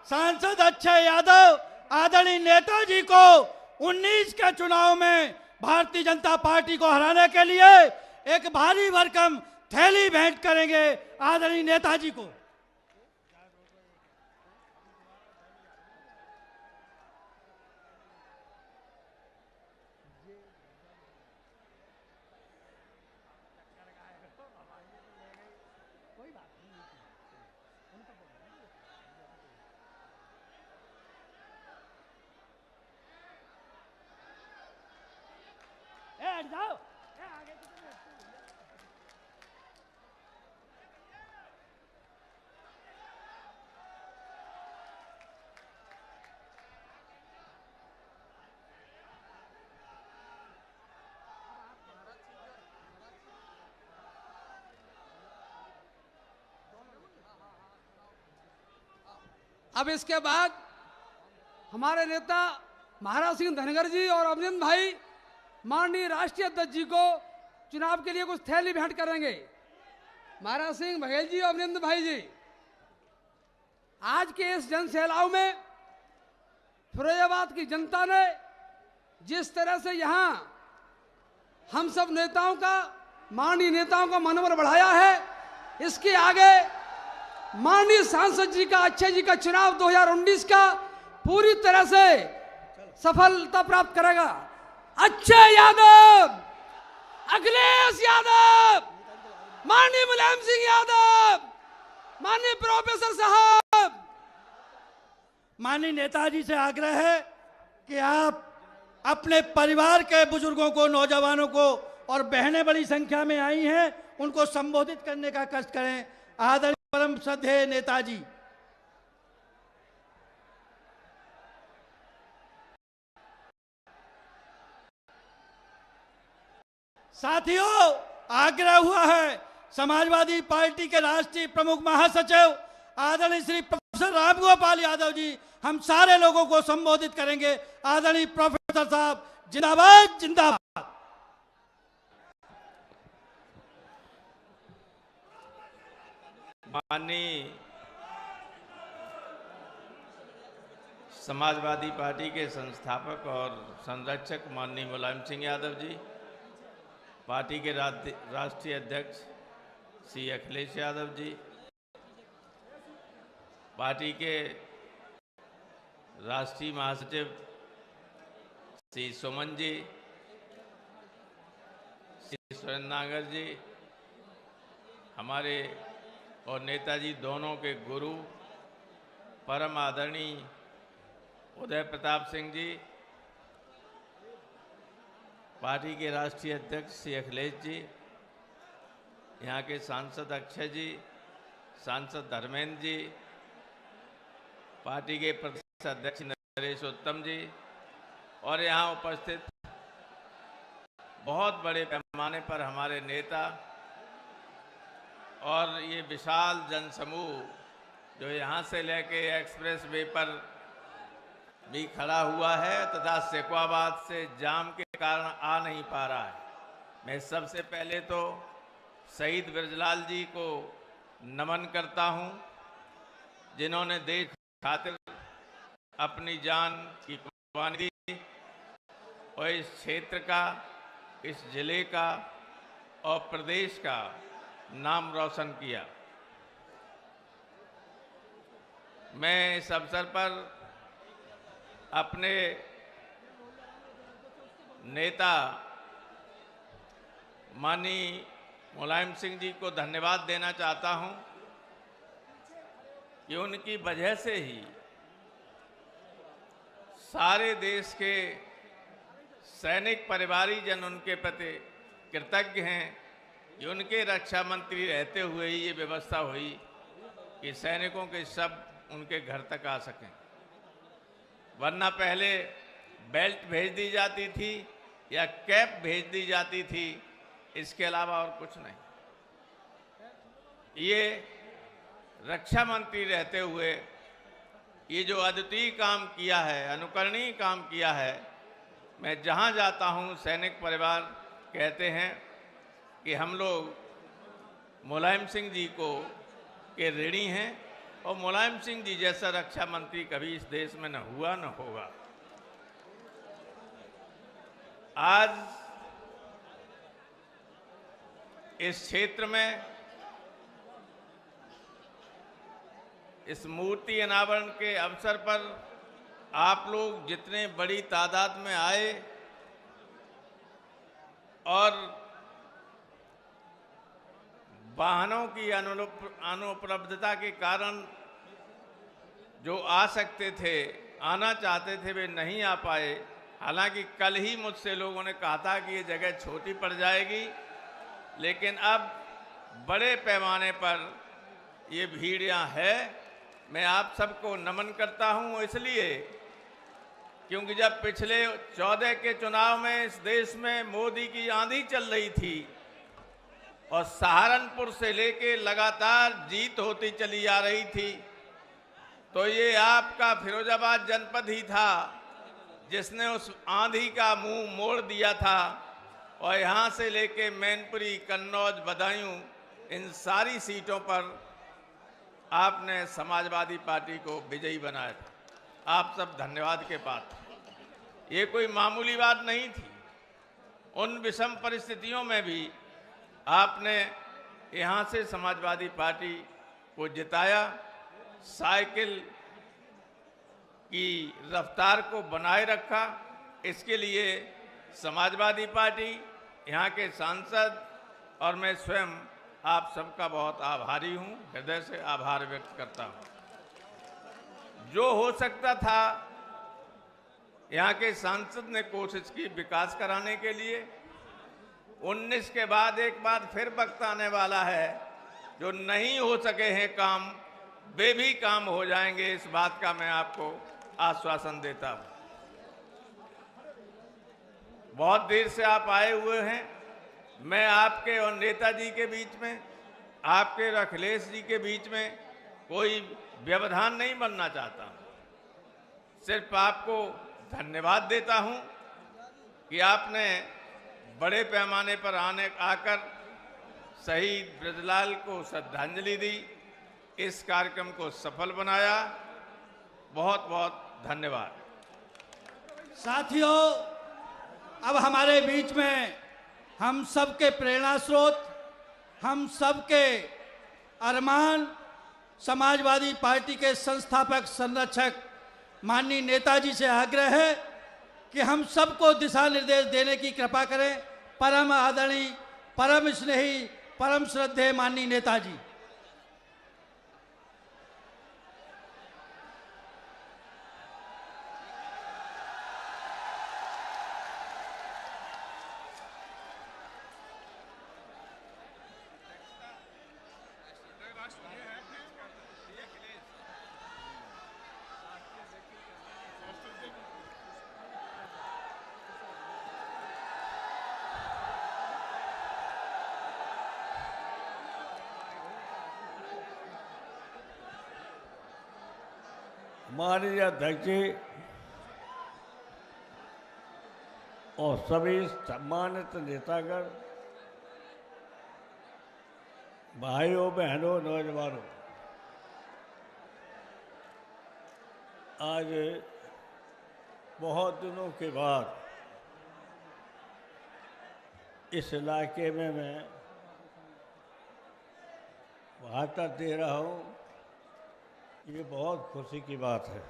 सांसद अक्षय यादव आदरणीय नेताजी को 19 के चुनाव में भारतीय जनता पार्टी को हराने के लिए एक भारी भरकम थैली भेंट करेंगे। आदरणीय नेताजी को जाओ। अब इसके बाद हमारे नेता महाराज सिंह धनगर जी और अभिनंदन भाई माननीय राष्ट्रीय अध्यक्ष जी को चुनाव के लिए कुछ थैली भेंट करेंगे। महाराज सिंह बघेल जी और अभिनंदन भाई जी, आज के इस जन सैलाव में फिरोजाबाद की जनता ने जिस तरह से यहाँ हम सब नेताओं का, माननीय नेताओं का मनोबल बढ़ाया है, इसके आगे माननीय सांसद जी का, अक्षय जी का चुनाव 2019 का पूरी तरह से सफलता प्राप्त करेगा। अक्षय यादव, अखिलेश यादव, माननीय मुलायम सिंह यादव, माननीय प्रोफेसर साहब, माननीय नेताजी से आग्रह है कि आप अपने परिवार के बुजुर्गों को, नौजवानों को और बहनें बड़ी संख्या में आई हैं, उनको संबोधित करने का कष्ट करें। आदरणीय परम श्रद्धेय नेताजी। साथियों, आग्रह हुआ है समाजवादी पार्टी के राष्ट्रीय प्रमुख महासचिव आदरणीय श्री प्रोफेसर रामगोपाल यादव जी हम सारे लोगों को संबोधित करेंगे। आदरणीय प्रोफेसर साहब, जिंदाबाद जिंदाबाद। माननीय समाजवादी पार्टी के संस्थापक और संरक्षक माननीय मुलायम सिंह यादव जी, पार्टी के राष्ट्रीय अध्यक्ष श्री अखिलेश यादव जी, पार्टी के राष्ट्रीय महासचिव श्री सुमन जी, श्री सुरेंद्र नागर जी, हमारे और नेताजी दोनों के गुरु परम आदरणीय उदय प्रताप सिंह जी, पार्टी के राष्ट्रीय अध्यक्ष श्री अखिलेश जी, यहाँ के सांसद अक्षय जी, सांसद धर्मेंद्र जी, पार्टी के प्रदेश अध्यक्ष नरेश उत्तम जी और यहाँ उपस्थित बहुत बड़े पैमाने पर हमारे नेता और ये विशाल जनसमूह जो यहाँ से लेके एक्सप्रेस वे पर भी खड़ा हुआ है तथा शेखवाबाद से जाम के कारण आ नहीं पा रहा है। मैं सबसे पहले तो शहीद ब्रजलाल जी को नमन करता हूँ, जिन्होंने देश खातिर अपनी जान की कुर्बानी दी और इस क्षेत्र का, इस जिले का और प्रदेश का नाम रोशन किया। मैं इस अवसर पर अपने नेता माननीय मुलायम सिंह जी को धन्यवाद देना चाहता हूं कि उनकी वजह से ही सारे देश के सैनिक परिवारीजन उनके प्रति कृतज्ञ हैं कि उनके रक्षा मंत्री रहते हुए ही ये व्यवस्था हुई कि सैनिकों के शव उनके घर तक आ सकें, वरना पहले बेल्ट भेज दी जाती थी या कैप भेज दी जाती थी, इसके अलावा और कुछ नहीं। ये रक्षा मंत्री रहते हुए ये जो अद्वितीय काम किया है, अनुकरणीय काम किया है, मैं जहाँ जाता हूँ सैनिक परिवार कहते हैं कि हम लोग मुलायम सिंह जी को के ऋणी हैं और मुलायम सिंह जी जैसा रक्षा मंत्री कभी इस देश में न हुआ न होगा। आज इस क्षेत्र में इस मूर्ति अनावरण के अवसर पर आप लोग जितने बड़ी तादाद में आए और वाहनों की अनुपलब्धता के कारण जो आ सकते थे, आना चाहते थे, वे नहीं आ पाए। हालांकि कल ही मुझसे लोगों ने कहा था कि ये जगह छोटी पड़ जाएगी, लेकिन अब बड़े पैमाने पर ये भीड़ यहाँ है। मैं आप सबको नमन करता हूँ, इसलिए क्योंकि जब पिछले 14 के चुनाव में इस देश में मोदी की आंधी चल रही थी और सहारनपुर से लेके लगातार जीत होती चली आ रही थी, तो ये आपका फिरोजाबाद जनपद ही था जिसने उस आंधी का मुंह मोड़ दिया था और यहाँ से लेके मैनपुरी, कन्नौज, बदायूं, इन सारी सीटों पर आपने समाजवादी पार्टी को विजयी बनाया था। आप सब धन्यवाद के पात्र। ये कोई मामूली बात नहीं थी। उन विषम परिस्थितियों में भी आपने यहाँ से समाजवादी पार्टी को जिताया, साइकिल की रफ्तार को बनाए रखा। इसके लिए समाजवादी पार्टी, यहाँ के सांसद और मैं स्वयं आप सबका बहुत आभारी हूँ, हृदय से आभार व्यक्त करता हूँ। जो हो सकता था यहाँ के सांसद ने कोशिश की विकास कराने के लिए। 19 के बाद एक बार फिर वक्त आने वाला है जो नहीं हो सके हैं काम, वे भी काम हो जाएंगे, इस बात का मैं आपको आश्वासन देता हूं। बहुत देर से आप आए हुए हैं। मैं आपके और नेताजी के बीच में, आपके और अखिलेश जी के बीच में कोई व्यवधान नहीं बनना चाहता। सिर्फ आपको धन्यवाद देता हूं कि आपने बड़े पैमाने पर आकर शहीद ब्रजलाल को श्रद्धांजलि दी, इस कार्यक्रम को सफल बनाया। बहुत बहुत धन्यवाद। साथियों, अब हमारे बीच में हम सबके प्रेरणा स्रोत, हम सबके अरमान, समाजवादी पार्टी के संस्थापक संरक्षक माननीय नेताजी से आग्रह है कि हम सबको दिशा निर्देश देने की कृपा करें। परम आदरणीय, परम स्नेही, परम श्रद्धेय माननीय नेताजी। माननीय अध्यक्ष जी और सभी सम्मानित नेतागण, भाइयों बहनों नौजवानों, आज बहुत दिनों के बाद इस इलाके में मैं भाषण दे रहा हूँ। ये बहुत खुशी की बात है।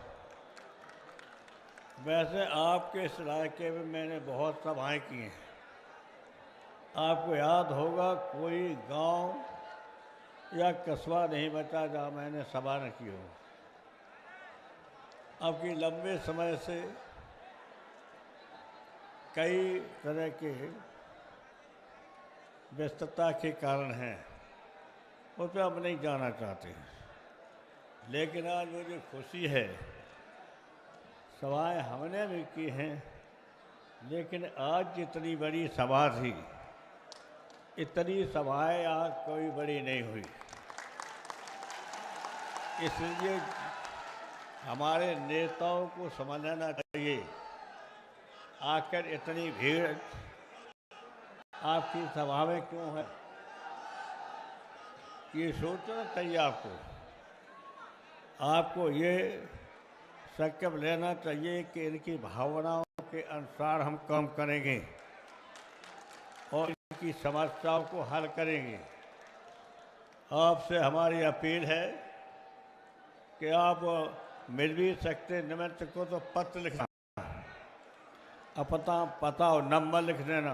वैसे आपके इस इलाके में मैंने बहुत सभाएं की हैं। आपको याद होगा कोई गांव या कस्बा नहीं बचा जहाँ मैंने सभा न की हो। आपकी लंबे समय से कई तरह के व्यस्तता के कारण हैं, उस पर हम नहीं जाना चाहते हैं। लेकिन आज मुझे खुशी है, सभाएं हमने भी की हैं, लेकिन आज जितनी बड़ी सभा थी, इतनी सभाएं आज कोई बड़ी नहीं हुई। इसलिए हमारे नेताओं को समझना चाहिए, आकर इतनी भीड़ आपकी सभा में क्यों है, ये सोचना चाहिए आपको ये संकल्प लेना चाहिए कि इनकी भावनाओं के अनुसार हम काम करेंगे और इनकी समस्याओं को हल करेंगे। आपसे हमारी अपील है कि आप मिल भी सकते निमंत्रण को तो पत्र लिखना, पता और नंबर लिख देना।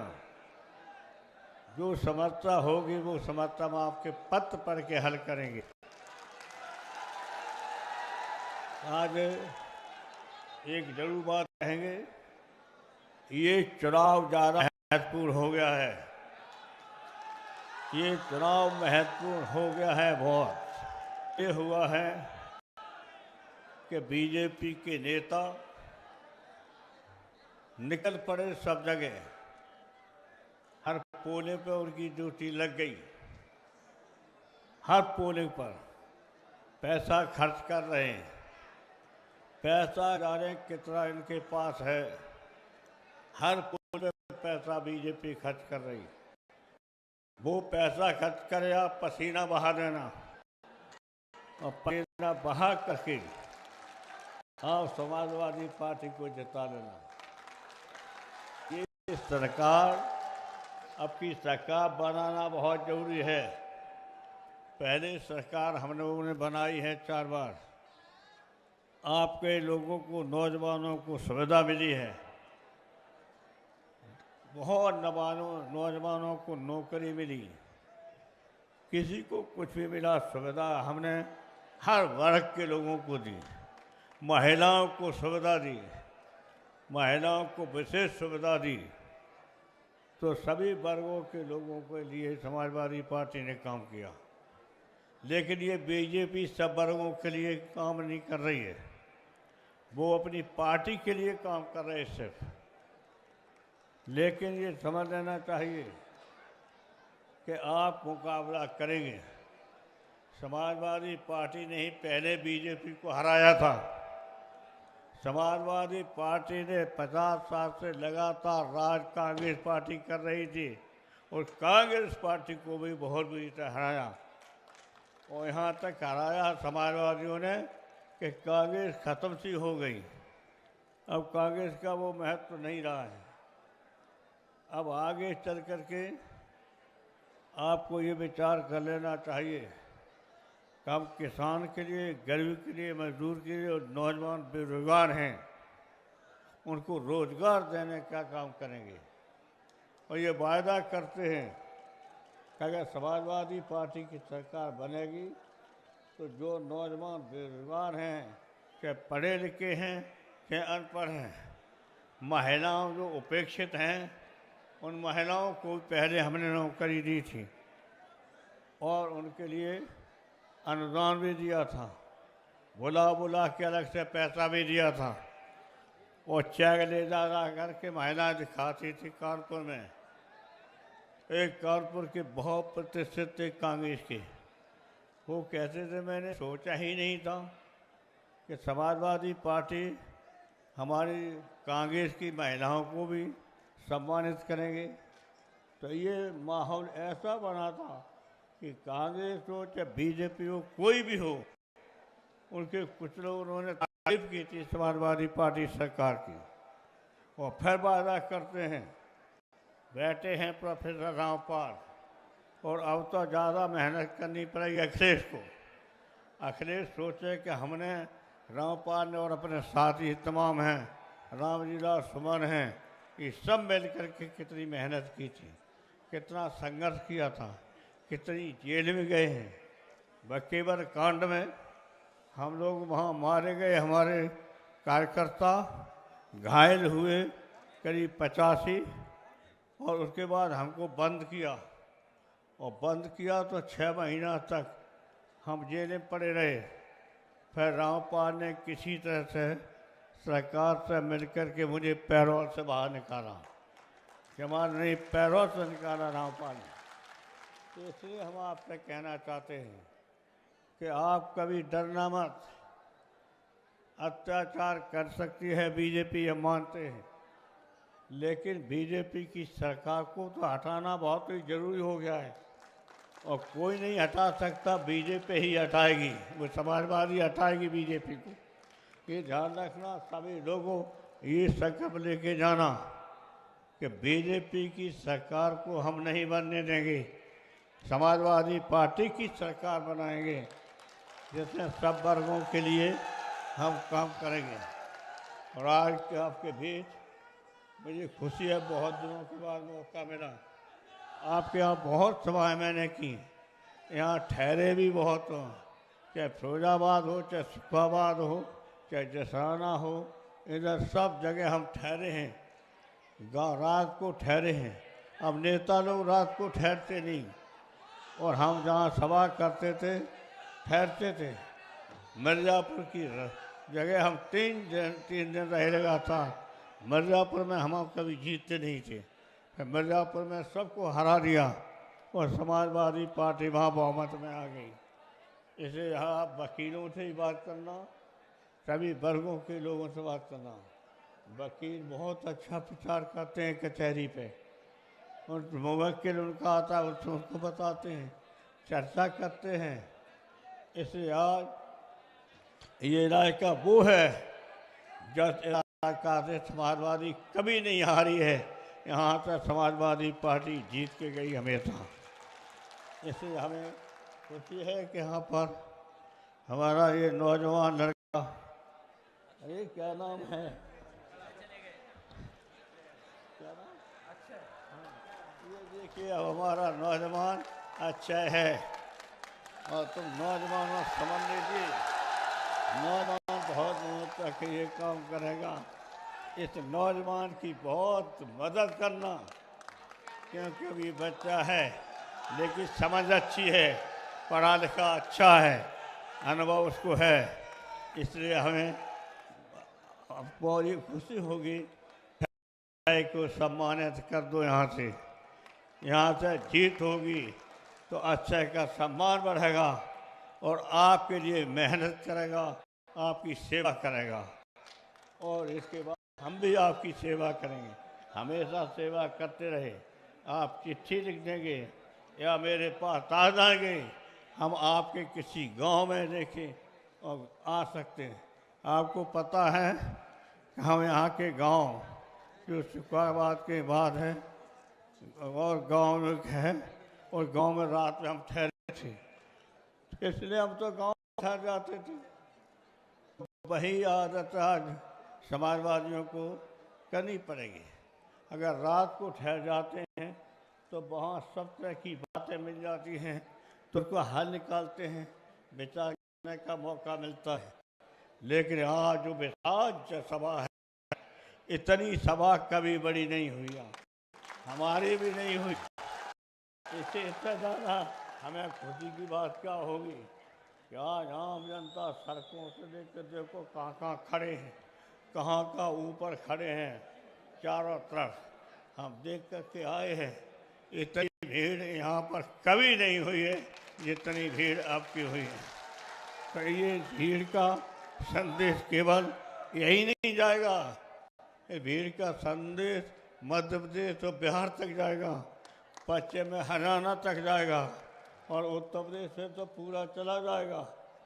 जो समस्या होगी वो समस्या हम आपके पत्र पढ़ के हल करेंगे। आज एक जरूर बात कहेंगे, ये चुनाव ज़्यादा महत्वपूर्ण हो गया है। ये चुनाव महत्वपूर्ण हो गया है बहुत। ये हुआ है कि बीजेपी के नेता निकल पड़े सब जगह, हर पोलिंग पर उनकी ड्यूटी लग गई। हर पोलिंग पर पैसा खर्च कर रहे हैं, पैसा जाने कितना इनके पास है। हर पोल में पैसा बीजेपी खर्च कर रही। वो पैसा खर्च करे, आप पसीना बहा देना और पसीना बहा करके आप समाजवादी पार्टी को जिता लेना। ये सरकार, आपकी सरकार बनाना बहुत जरूरी है। पहले सरकार हम लोगों ने बनाई है 4 बार। आपके लोगों को, नौजवानों को सुविधा मिली है। बहुत नौजवानों को नौकरी मिली, किसी को कुछ भी मिला, सुविधा हमने हर वर्ग के लोगों को दी। महिलाओं को सुविधा दी, महिलाओं को विशेष सुविधा दी। तो सभी वर्गों के लोगों के लिए समाजवादी पार्टी ने काम किया। लेकिन ये बीजेपी सब वर्गों के लिए काम नहीं कर रही है, वो अपनी पार्टी के लिए काम कर रहे हैं सिर्फ। लेकिन ये समझ लेना चाहिए कि आप मुकाबला करेंगे। समाजवादी पार्टी ने ही पहले बीजेपी को हराया था। समाजवादी पार्टी ने 50 साल से लगातार राज कांग्रेस पार्टी कर रही थी और कांग्रेस पार्टी को भी बहुत बुरी तरह हराया, और यहाँ तक हराया समाजवादियों ने कि कांग्रेस खत्म सी हो गई। अब कांग्रेस का वो महत्व नहीं रहा है। अब आगे चल कर के आपको ये विचार कर लेना चाहिए कि हम किसान के लिए, गरीब के लिए, मजदूर के लिए और नौजवान बेरोजगार हैं, उनको रोजगार देने का काम करेंगे। और ये वायदा करते हैं कि अगर समाजवादी पार्टी की सरकार बनेगी तो जो नौजवान बेरोजगार हैं, चाहे पढ़े लिखे हैं चाहे अनपढ़ हैं, महिलाओं जो उपेक्षित हैं, उन महिलाओं को पहले हमने नौकरी दी थी और उनके लिए अनुदान भी दिया था, बुला बुला के अलग से पैसा भी दिया था। और चेक ले जा करके महिलाएं दिखाती थी। कानपुर में एक कानपुर के बहुत प्रतिष्ठित थे कांग्रेस के, वो कहते थे मैंने सोचा ही नहीं था कि समाजवादी पार्टी हमारी कांग्रेस की महिलाओं को भी सम्मानित करेंगे। तो ये माहौल ऐसा बना था कि कांग्रेस हो चाहे बीजेपी हो, कोई भी हो, उनके कुछ लोग उन्होंने तारीफ की थी समाजवादी पार्टी सरकार की। और फिर वादा करते हैं, बैठे हैं प्रोफेसर रामपाल, और अब तो ज़्यादा मेहनत करनी पड़ेगी अखिलेश को। अखिलेश सोचे कि हमने रामपाल ने और अपने साथी तमाम हैं, रामजीलाल सुमन हैं, ये सब मिल करके कितनी मेहनत की थी, कितना संघर्ष किया था, कितनी जेल में गए हैं। बकेवर कांड में हम लोग वहाँ मारे गए, हमारे कार्यकर्ता घायल हुए करीब 85, और उसके बाद हमको बंद किया, और बंद किया तो 6 महीना तक हम जेल में पड़े रहे। फिर रामपाल ने किसी तरह से सरकार से मिलकर के मुझे पैरोल से बाहर निकाला, जमान नहीं पैरोल से निकाला रामपाल ने। तो इसलिए हम आपसे कहना चाहते हैं कि आप कभी डरना मत। अत्याचार कर सकती है बीजेपी, हम मानते हैं, लेकिन बीजेपी की सरकार को तो हटाना बहुत ही जरूरी हो गया है, और कोई नहीं हटा सकता, बीजेपी ही हटाएगी, वो समाजवादी हटाएगी बीजेपी को। ये ध्यान रखना सभी लोगों, ये संकल्प लेके जाना कि बीजेपी की सरकार को हम नहीं बनने देंगे, समाजवादी पार्टी की सरकार बनाएंगे जिसमें सब वर्गों के लिए हम काम करेंगे। और आज के आपके बीच मुझे खुशी है, बहुत दिनों के बाद मौका मिला। आपके यहाँ बहुत सभाएं मैंने की, यहाँ ठहरे भी बहुत हो, चाहे फिरोजाबाद हो, चाहे सुखाबाद हो, चाहे जसराना हो, इधर सब जगह हम ठहरे हैं। गाँव रात को ठहरे हैं। अब नेता लोग रात को ठहरते नहीं, और हम जहाँ सभा करते थे ठहरते थे। मिर्ज़ापुर की जगह हम 3 दिन रह लगातार। मिर्ज़ापुर में हम कभी जीतते नहीं थे, फिर मिर्ज़ापुर में सबको हरा दिया और समाजवादी पार्टी वहाँ बहुमत में आ गई। इसलिए आप वकीलों से ही बात करना, सभी वर्गों के लोगों से बात करना। वकील बहुत अच्छा प्रचार करते हैं कचहरी पे, और मुवक्किल उनका आता है, उनको बताते हैं, चर्चा करते हैं। इसलिए आज ये इलाका वो है जिस इलाका से समाजवादी कभी नहीं हारी है, यहाँ तक समाजवादी पार्टी जीत के गई हमेशा। इसलिए हमें खुशी है कि यहाँ पर हमारा ये नौजवान लड़का, अरे क्या नाम है, क्या नाम, ये देखिए अब हमारा नौजवान अक्षय है, और तुम नौजवानों समझ लीजिए, नौजवान बहुत मेहनत करके ये काम करेगा। इस नौजवान की बहुत मदद करना, क्योंकि अभी बच्चा है लेकिन समझ अच्छी है, पढ़ा लिखा अच्छा है, अनुभव उसको है, इसलिए हमें बड़ी खुशी होगी को सम्मानित कर दो। यहाँ से जीत होगी तो अक्षय का सम्मान बढ़ेगा और आपके लिए मेहनत करेगा, आपकी सेवा करेगा और इसके बाद हम भी आपकी सेवा करेंगे, हमेशा सेवा करते रहे। आप चिट्ठी लिख देंगे या मेरे पास आ जाएंगे, हम आपके किसी गांव में देखें और आ सकते हैं। आपको पता है कि हम यहाँ के गांव जो शुक्रवार के बाद है और गांव में है और गांव में रात में हम ठहरे थे, इसलिए हम तो गांव में ठहर जाते थे। वही आदत आज समाजवादियों को करनी पड़ेगी। अगर रात को ठहर जाते हैं तो वहाँ सब तरह की बातें मिल जाती हैं, तो उनको हल निकालते हैं, विचार करने का मौका मिलता है। लेकिन आज जो विशाल सभा है, इतनी सभा कभी बड़ी नहीं हुई, हमारी भी नहीं हुई। इससे इतना ज़्यादा हमें खुशी की बात क्या होगी कि आज आम जनता सड़कों से लेकर देखो कहाँ कहाँ खड़े हैं, कहाँ कहाँ ऊपर खड़े हैं, चारों तरफ हम देख कर के आए हैं। इतनी भीड़ यहाँ पर कभी नहीं हुई है जितनी भीड़ आपकी हुई है। तो ये भीड़ का संदेश केवल यही नहीं जाएगा, ये भीड़ का संदेश मध्य प्रदेश और बिहार तक जाएगा, पश्चिम में हरियाणा तक जाएगा और उत्तर प्रदेश से तो पूरा चला जाएगा।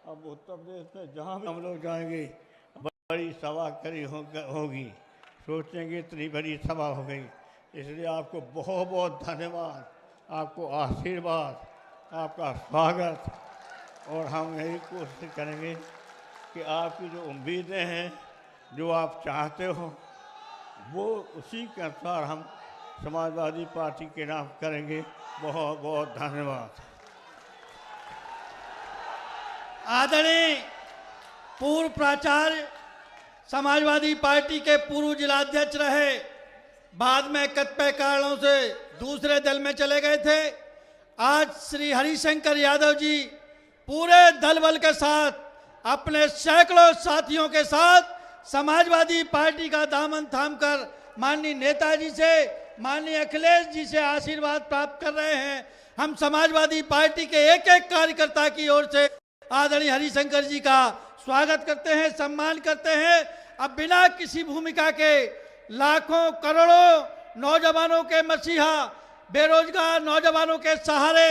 अब उत्तर प्रदेश में जहाँ भी हम लोग जाएंगे बड़ी सभा करी होगी, सोचेंगे इतनी बड़ी सभा हो गई। इसलिए आपको बहुत बहुत धन्यवाद, आपको आशीर्वाद, आपका स्वागत। और हम यही कोशिश करेंगे कि आपकी जो उम्मीदें हैं, जो आप चाहते हो, वो उसी के अनुसार हम समाजवादी पार्टी के नाम करेंगे। बहुत बहुत धन्यवाद। आदरणीय पूर्व प्राचार्य समाजवादी पार्टी के पूर्व जिलाध्यक्ष रहे, बाद में कतिपय कारणों से दूसरे दल में चले गए थे। आज श्री हरिशंकर यादव जी पूरे दल बल के साथ, अपने सैकड़ों साथियों के साथ समाजवादी पार्टी का दामन थामकर माननीय नेताजी से, माननीय अखिलेश जी से आशीर्वाद प्राप्त कर रहे हैं। हम समाजवादी पार्टी के एक एक कार्यकर्ता की ओर से आदरणीय हरिशंकर जी का स्वागत करते हैं, सम्मान करते हैं। अब बिना किसी भूमिका के लाखों करोड़ों नौजवानों के मसीहा, बेरोजगार नौजवानों के सहारे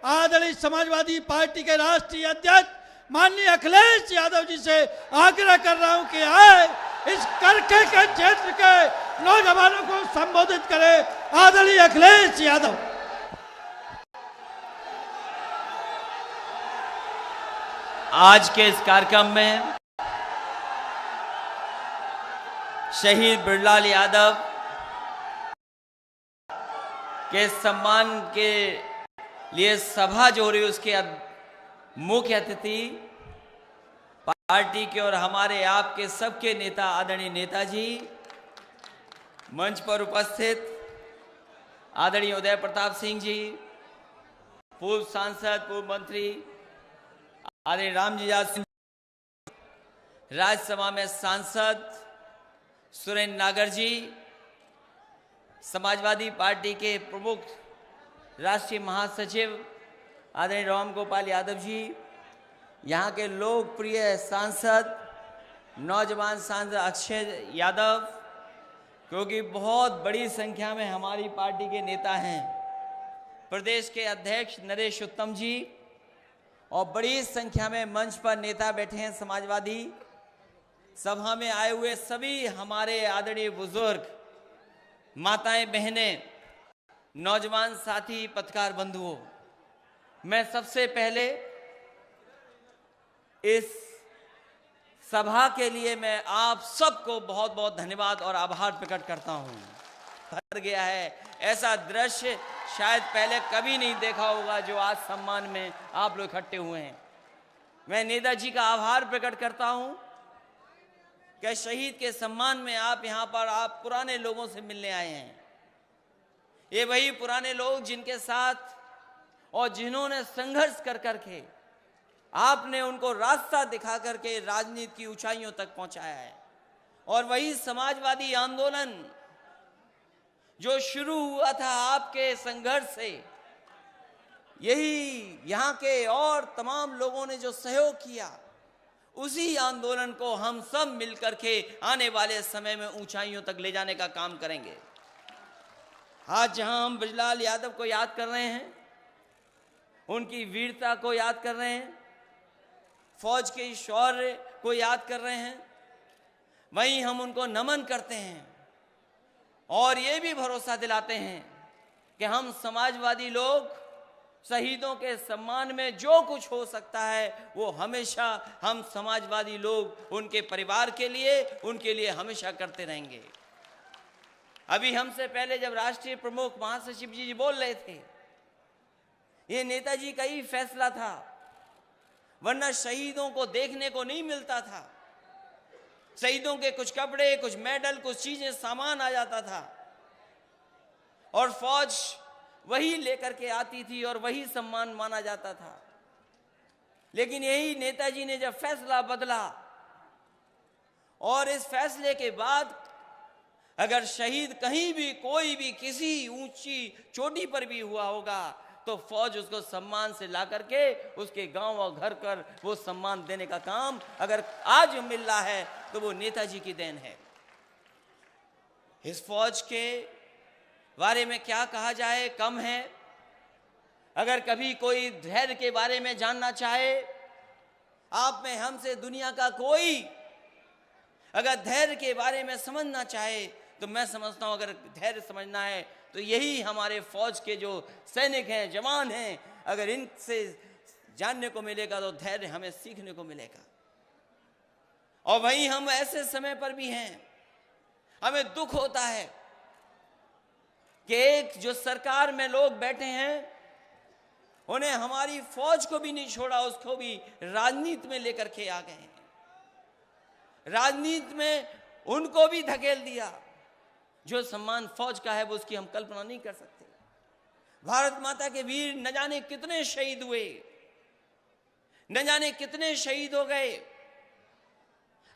आदरणीय समाजवादी पार्टी के राष्ट्रीय अध्यक्ष माननीय अखिलेश यादव जी से आग्रह कर रहा हूं कि आए इस करके के क्षेत्र के नौजवानों को संबोधित करें। आदरणीय अखिलेश यादव। आज के इस कार्यक्रम में शहीद ब्रजलाल यादव के सम्मान के लिए सभा जो हो रही है, उसके मुख्य अतिथि पार्टी के और हमारे आपके सबके नेता आदरणीय नेताजी, मंच पर उपस्थित आदरणीय उदय प्रताप सिंह जी, पूर्व सांसद, पूर्व मंत्री आदरणीय रामजी सिंह, राज्यसभा में सांसद सुरेंद्र नागर जी, समाजवादी पार्टी के प्रमुख राष्ट्रीय महासचिव आदरणीय राम गोपाल यादव जी, यहाँ के लोकप्रिय सांसद नौजवान सांसद अक्षय यादव, क्योंकि बहुत बड़ी संख्या में हमारी पार्टी के नेता हैं, प्रदेश के अध्यक्ष नरेश उत्तम जी और बड़ी संख्या में मंच पर नेता बैठे हैं। समाजवादी सभा में आए हुए सभी हमारे आदरणीय बुजुर्ग, माताएं, बहनें, नौजवान साथी, पत्रकार बंधुओं, मैं सबसे पहले इस सभा के लिए मैं आप सबको बहुत बहुत धन्यवाद और आभार प्रकट करता हूं। भर गया है, ऐसा दृश्य शायद पहले कभी नहीं देखा होगा जो आज सम्मान में आप लोग इकट्ठे हुए हैं। मैं नेताजी का आभार प्रकट करता हूं कि शहीद के सम्मान में आप यहां पर आप पुराने लोगों से मिलने आए हैं। ये वही पुराने लोग जिनके साथ और जिन्होंने संघर्ष कर करके आपने उनको रास्ता दिखा करके राजनीति की ऊंचाइयों तक पहुंचाया है। और वही समाजवादी आंदोलन जो शुरू हुआ था आपके संघर्ष से, यही यहाँ के और तमाम लोगों ने जो सहयोग किया, उसी आंदोलन को हम सब मिलकर के आने वाले समय में ऊंचाइयों तक ले जाने का काम करेंगे। आज जहां हम ब्रजलाल यादव को याद कर रहे हैं, उनकी वीरता को याद कर रहे हैं, फौज के शौर्य को याद कर रहे हैं, वहीं हम उनको नमन करते हैं और ये भी भरोसा दिलाते हैं कि हम समाजवादी लोग शहीदों के सम्मान में जो कुछ हो सकता है वो हमेशा हम समाजवादी लोग उनके परिवार के लिए, उनके लिए हमेशा करते रहेंगे। अभी हमसे पहले जब राष्ट्रीय प्रमुख महासचिव जी बोल रहे थे, ये नेताजी का ही फैसला था, वरना शहीदों को देखने को नहीं मिलता था। शहीदों के कुछ कपड़े, कुछ मेडल, कुछ चीजें, सामान आ जाता था और फौज वही लेकर के आती थी और वही सम्मान माना जाता था। लेकिन यही नेताजी ने जब फैसला बदला और इस फैसले के बाद अगर शहीद कहीं भी, कोई भी, किसी ऊंची चोटी पर भी हुआ होगा तो फौज उसको सम्मान से ला करके उसके गांव और घर कर वो सम्मान देने का काम अगर आज मिल रहा है तो वो नेताजी की देन है। इस फौज के बारे में क्या कहा जाए, कम है। अगर कभी कोई धैर्य के बारे में जानना चाहे, आप में हमसे दुनिया का कोई अगर धैर्य के बारे में समझना चाहे, तो मैं समझता हूं अगर धैर्य समझना है तो यही हमारे फौज के जो सैनिक हैं, जवान हैं, अगर इनसे जानने को मिलेगा तो धैर्य हमें सीखने को मिलेगा। और वहीं हम ऐसे समय पर भी हैं, हमें दुख होता है कि एक जो सरकार में लोग बैठे हैं, उन्हें हमारी फौज को भी नहीं छोड़ा, उसको भी राजनीति में लेकर के आ गए हैं। राजनीति में उनको भी धकेल दिया। जो सम्मान फौज का है वो उसकी हम कल्पना नहीं कर सकते। भारत माता के वीर न जाने कितने शहीद हुए, न जाने कितने शहीद हो गए।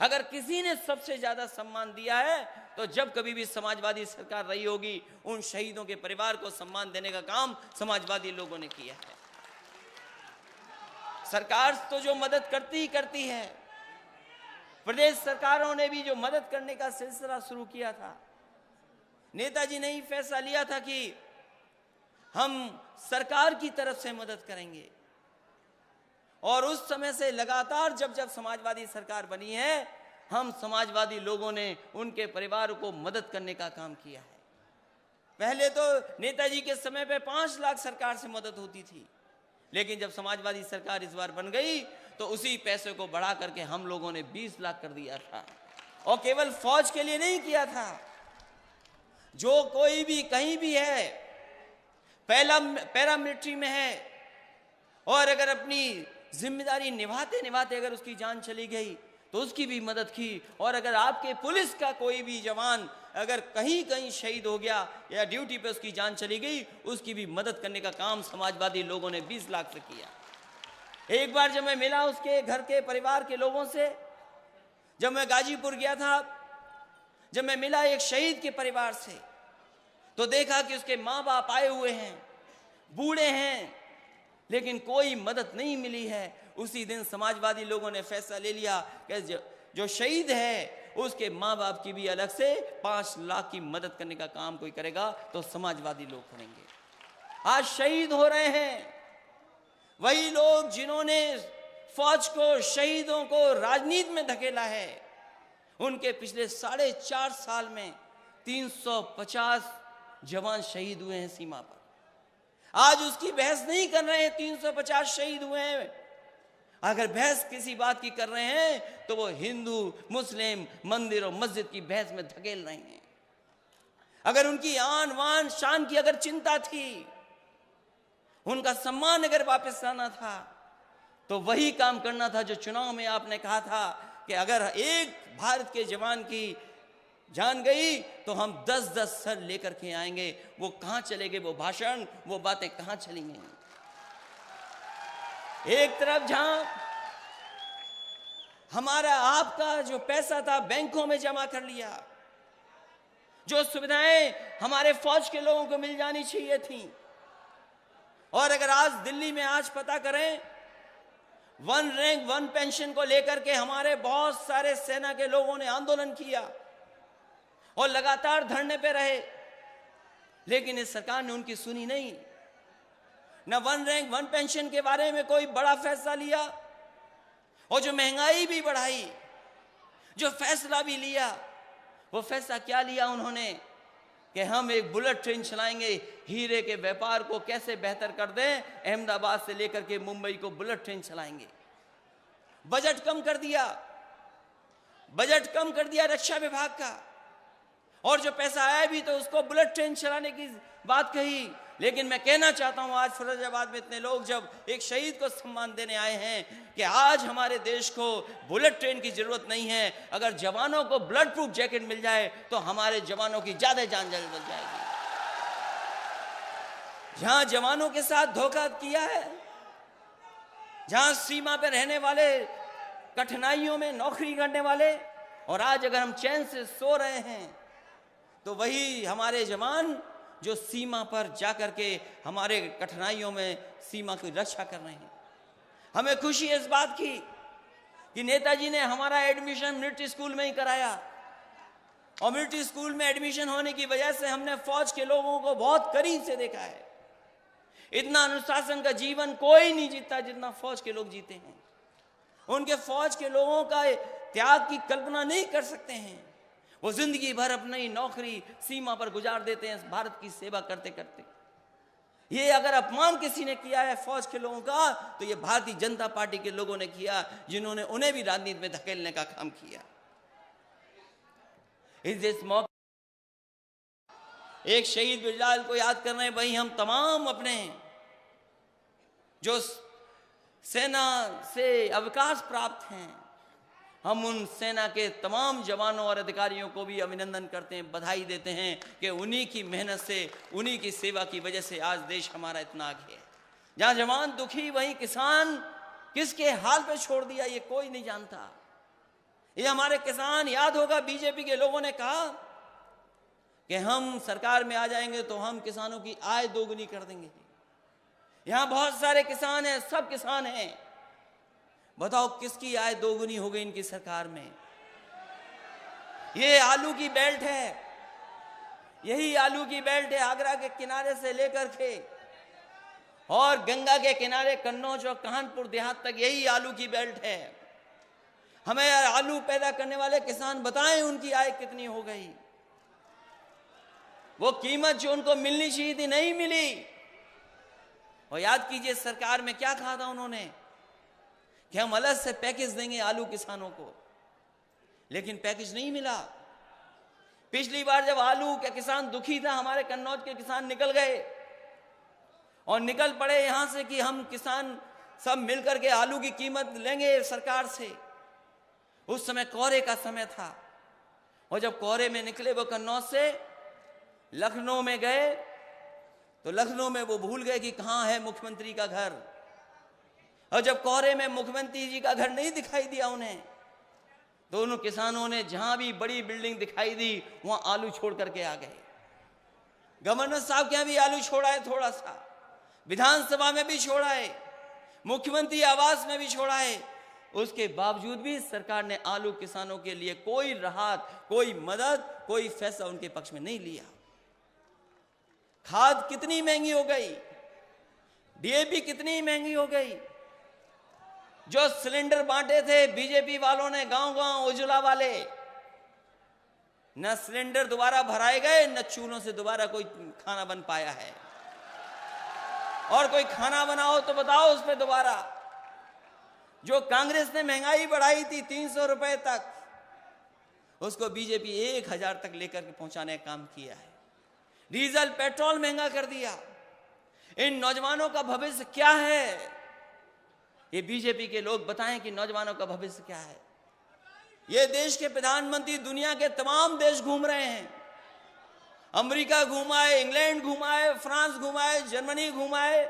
अगर किसी ने सबसे ज्यादा सम्मान दिया है तो जब कभी भी समाजवादी सरकार रही होगी, उन शहीदों के परिवार को सम्मान देने का काम समाजवादी लोगों ने किया है। सरकार तो जो मदद करती ही करती है, प्रदेश सरकारों ने भी जो मदद करने का सिलसिला शुरू किया था। नेताजी ने ही फैसला लिया था कि हम सरकार की तरफ से मदद करेंगे और उस समय से लगातार जब जब समाजवादी सरकार बनी है, हम समाजवादी लोगों ने उनके परिवार को मदद करने का काम किया है। पहले तो नेताजी के समय पे 5 लाख सरकार से मदद होती थी, लेकिन जब समाजवादी सरकार इस बार बन गई तो उसी पैसे को बढ़ा करके हम लोगों ने 20 लाख कर दिया था। और केवल फौज के लिए नहीं किया था, जो कोई भी कहीं भी है, पैरामिलिट्री में है और अगर अपनी जिम्मेदारी निभाते निभाते अगर उसकी जान चली गई तो उसकी भी मदद की। और अगर आपके पुलिस का कोई भी जवान अगर कहीं कहीं शहीद हो गया या ड्यूटी पे उसकी जान चली गई, उसकी भी मदद करने का काम समाजवादी लोगों ने 20 लाख से किया। एक बार जब मैं मिला उसके घर के परिवार के लोगों से, जब मैं गाजीपुर गया था, जब मैं मिला एक शहीद के परिवार से, तो देखा कि उसके माँ बाप आए हुए हैं, बूढ़े हैं, लेकिन कोई मदद नहीं मिली है। उसी दिन समाजवादी लोगों ने फैसला ले लिया कि जो शहीद है उसके माँ बाप की भी अलग से 5 लाख की मदद करने का काम कोई करेगा तो समाजवादी लोग करेंगे। आज शहीद हो रहे हैं वही लोग जिन्होंने फौज को, शहीदों को राजनीति में धकेला है। उनके पिछले 4.5 साल में 350 जवान शहीद हुए हैं सीमा पर। आज उसकी बहस नहीं कर रहे हैं, 350 शहीद हुए हैं। अगर बहस किसी बात की कर रहे हैं तो वो हिंदू मुस्लिम मंदिर और मस्जिद की बहस में धकेल रहे हैं। अगर उनकी आन वान शान की अगर चिंता थी, उनका सम्मान अगर वापस आना था, तो वही काम करना था जो चुनाव में आपने कहा था कि अगर एक भारत के जवान की जान गई तो हम 10-10 सर लेकर के आएंगे। वो कहां चले गए, वो भाषण, वो बातें कहां चली गई? एक तरफ जहां हमारा आपका जो पैसा था बैंकों में जमा कर लिया, जो सुविधाएं हमारे फौज के लोगों को मिल जानी चाहिए थी, और अगर आज दिल्ली में आज पता करें, वन रैंक वन पेंशन को लेकर के हमारे बहुत सारे सेना के लोगों ने आंदोलन किया और लगातार धरने पे रहे, लेकिन इस सरकार ने उनकी सुनी नहीं। न वन रैंक वन पेंशन के बारे में कोई बड़ा फैसला लिया, और जो महंगाई भी बढ़ाई, जो फैसला भी लिया, वो फैसला क्या लिया उन्होंने कि हम एक बुलेट ट्रेन चलाएंगे, हीरे के व्यापार को कैसे बेहतर कर दें, अहमदाबाद से लेकर के मुंबई को बुलेट ट्रेन चलाएंगे। बजट कम कर दिया, बजट कम कर दिया रक्षा विभाग का, और जो पैसा आया भी तो उसको बुलेट ट्रेन चलाने की बात कही। लेकिन मैं कहना चाहता हूं, आज फिरोजाबाद में इतने लोग जब एक शहीद को सम्मान देने आए हैं कि आज हमारे देश को बुलेट ट्रेन की जरूरत नहीं है, अगर जवानों को ब्लड प्रूफ जैकेट मिल जाए तो हमारे जवानों की ज्यादा जान बच जाएगी। जहां जवानों के साथ धोखा किया है, जहां सीमा पर रहने वाले, कठिनाइयों में नौकरी करने वाले, और आज अगर हम चैन से सो रहे हैं तो वही हमारे जवान जो सीमा पर जाकर के हमारे कठिनाइयों में सीमा की रक्षा कर रहे हैं। हमें खुशी है इस बात की कि नेताजी ने हमारा एडमिशन मिलिट्री स्कूल में ही कराया, और मिलिट्री स्कूल में एडमिशन होने की वजह से हमने फौज के लोगों को बहुत करीब से देखा है। इतना अनुशासन का जीवन कोई नहीं जीता जितना फौज के लोग जीते हैं। उनके फौज के लोगों का त्याग की कल्पना नहीं कर सकते हैं। वो जिंदगी भर अपनी नौकरी सीमा पर गुजार देते हैं भारत की सेवा करते करते। ये अगर अपमान किसी ने किया है फौज के लोगों का, तो ये भारतीय जनता पार्टी के लोगों ने किया, जिन्होंने उन्हें भी राजनीति में धकेलने का काम किया। इस मौके एक शहीद ब्रिजलाल को याद कर रहे हैं, वही हम तमाम अपने जो सेना से अवकाश प्राप्त हैं, हम उन सेना के तमाम जवानों और अधिकारियों को भी अभिनंदन करते हैं, बधाई देते हैं कि उन्हीं की मेहनत से, उन्हीं की सेवा की वजह से आज देश हमारा इतना आगे है। जहां जवान दुखी, वहीं किसान किसके हाल पे छोड़ दिया ये कोई नहीं जानता। ये हमारे किसान, याद होगा बीजेपी के लोगों ने कहा कि हम सरकार में आ जाएंगे तो हम किसानों की आय दोगुनी कर देंगे। यहां बहुत सारे किसान हैं, सब किसान हैं, बताओ किसकी आय दोगुनी हो गई इनकी सरकार में? ये आलू की बेल्ट है, यही आलू की बेल्ट है, आगरा के किनारे से लेकर के और गंगा के किनारे कन्नौज और कानपुर देहात तक यही आलू की बेल्ट है। हमें आलू पैदा करने वाले किसान बताएं उनकी आय कितनी हो गई। वो कीमत जो उनको मिलनी चाहिए थी नहीं मिली। और याद कीजिए सरकार में क्या कहा था उन्होंने कि हम अलग से पैकेज देंगे आलू किसानों को, लेकिन पैकेज नहीं मिला। पिछली बार जब आलू के किसान दुखी था, हमारे कन्नौज के किसान निकल गए और निकल पड़े यहां से कि हम किसान सब मिलकर के आलू की कीमत लेंगे सरकार से। उस समय कोहरे का समय था, और जब कोहरे में निकले वो कन्नौज से लखनऊ में गए तो लखनऊ में वो भूल गए कि कहां है मुख्यमंत्री का घर। और जब कोहरे में मुख्यमंत्री जी का घर नहीं दिखाई दिया उन्हें, तो उन किसानों ने जहां भी बड़ी बिल्डिंग दिखाई दी वहां आलू छोड़ करके आ गए। गवर्नर साहब के यहां भी आलू छोड़ा है, थोड़ा सा विधानसभा में भी छोड़ा है, मुख्यमंत्री आवास में भी छोड़ा है। उसके बावजूद भी सरकार ने आलू किसानों के लिए कोई राहत, कोई मदद, कोई फैसला उनके पक्ष में नहीं लिया। खाद कितनी महंगी हो गई, डीएपी कितनी महंगी हो गई। जो सिलेंडर बांटे थे बीजेपी वालों ने गांव गांव, उज्ज्वला वाले, न सिलेंडर दोबारा भराए गए, न चूल्हों से दोबारा कोई खाना बन पाया है। और कोई खाना बनाओ तो बताओ उस पर दोबारा। जो कांग्रेस ने महंगाई बढ़ाई थी 300 रुपए तक, उसको बीजेपी 1000 तक लेकर के पहुंचाने का काम किया है। डीजल पेट्रोल महंगा कर दिया। इन नौजवानों का भविष्य क्या है? ये बीजेपी के लोग बताएं कि नौजवानों का भविष्य क्या है। ये देश के प्रधानमंत्री दुनिया के तमाम देश घूम रहे हैं। अमेरिका घुमाए, इंग्लैंड घुमाए, फ्रांस घुमाए, जर्मनी घुमाए,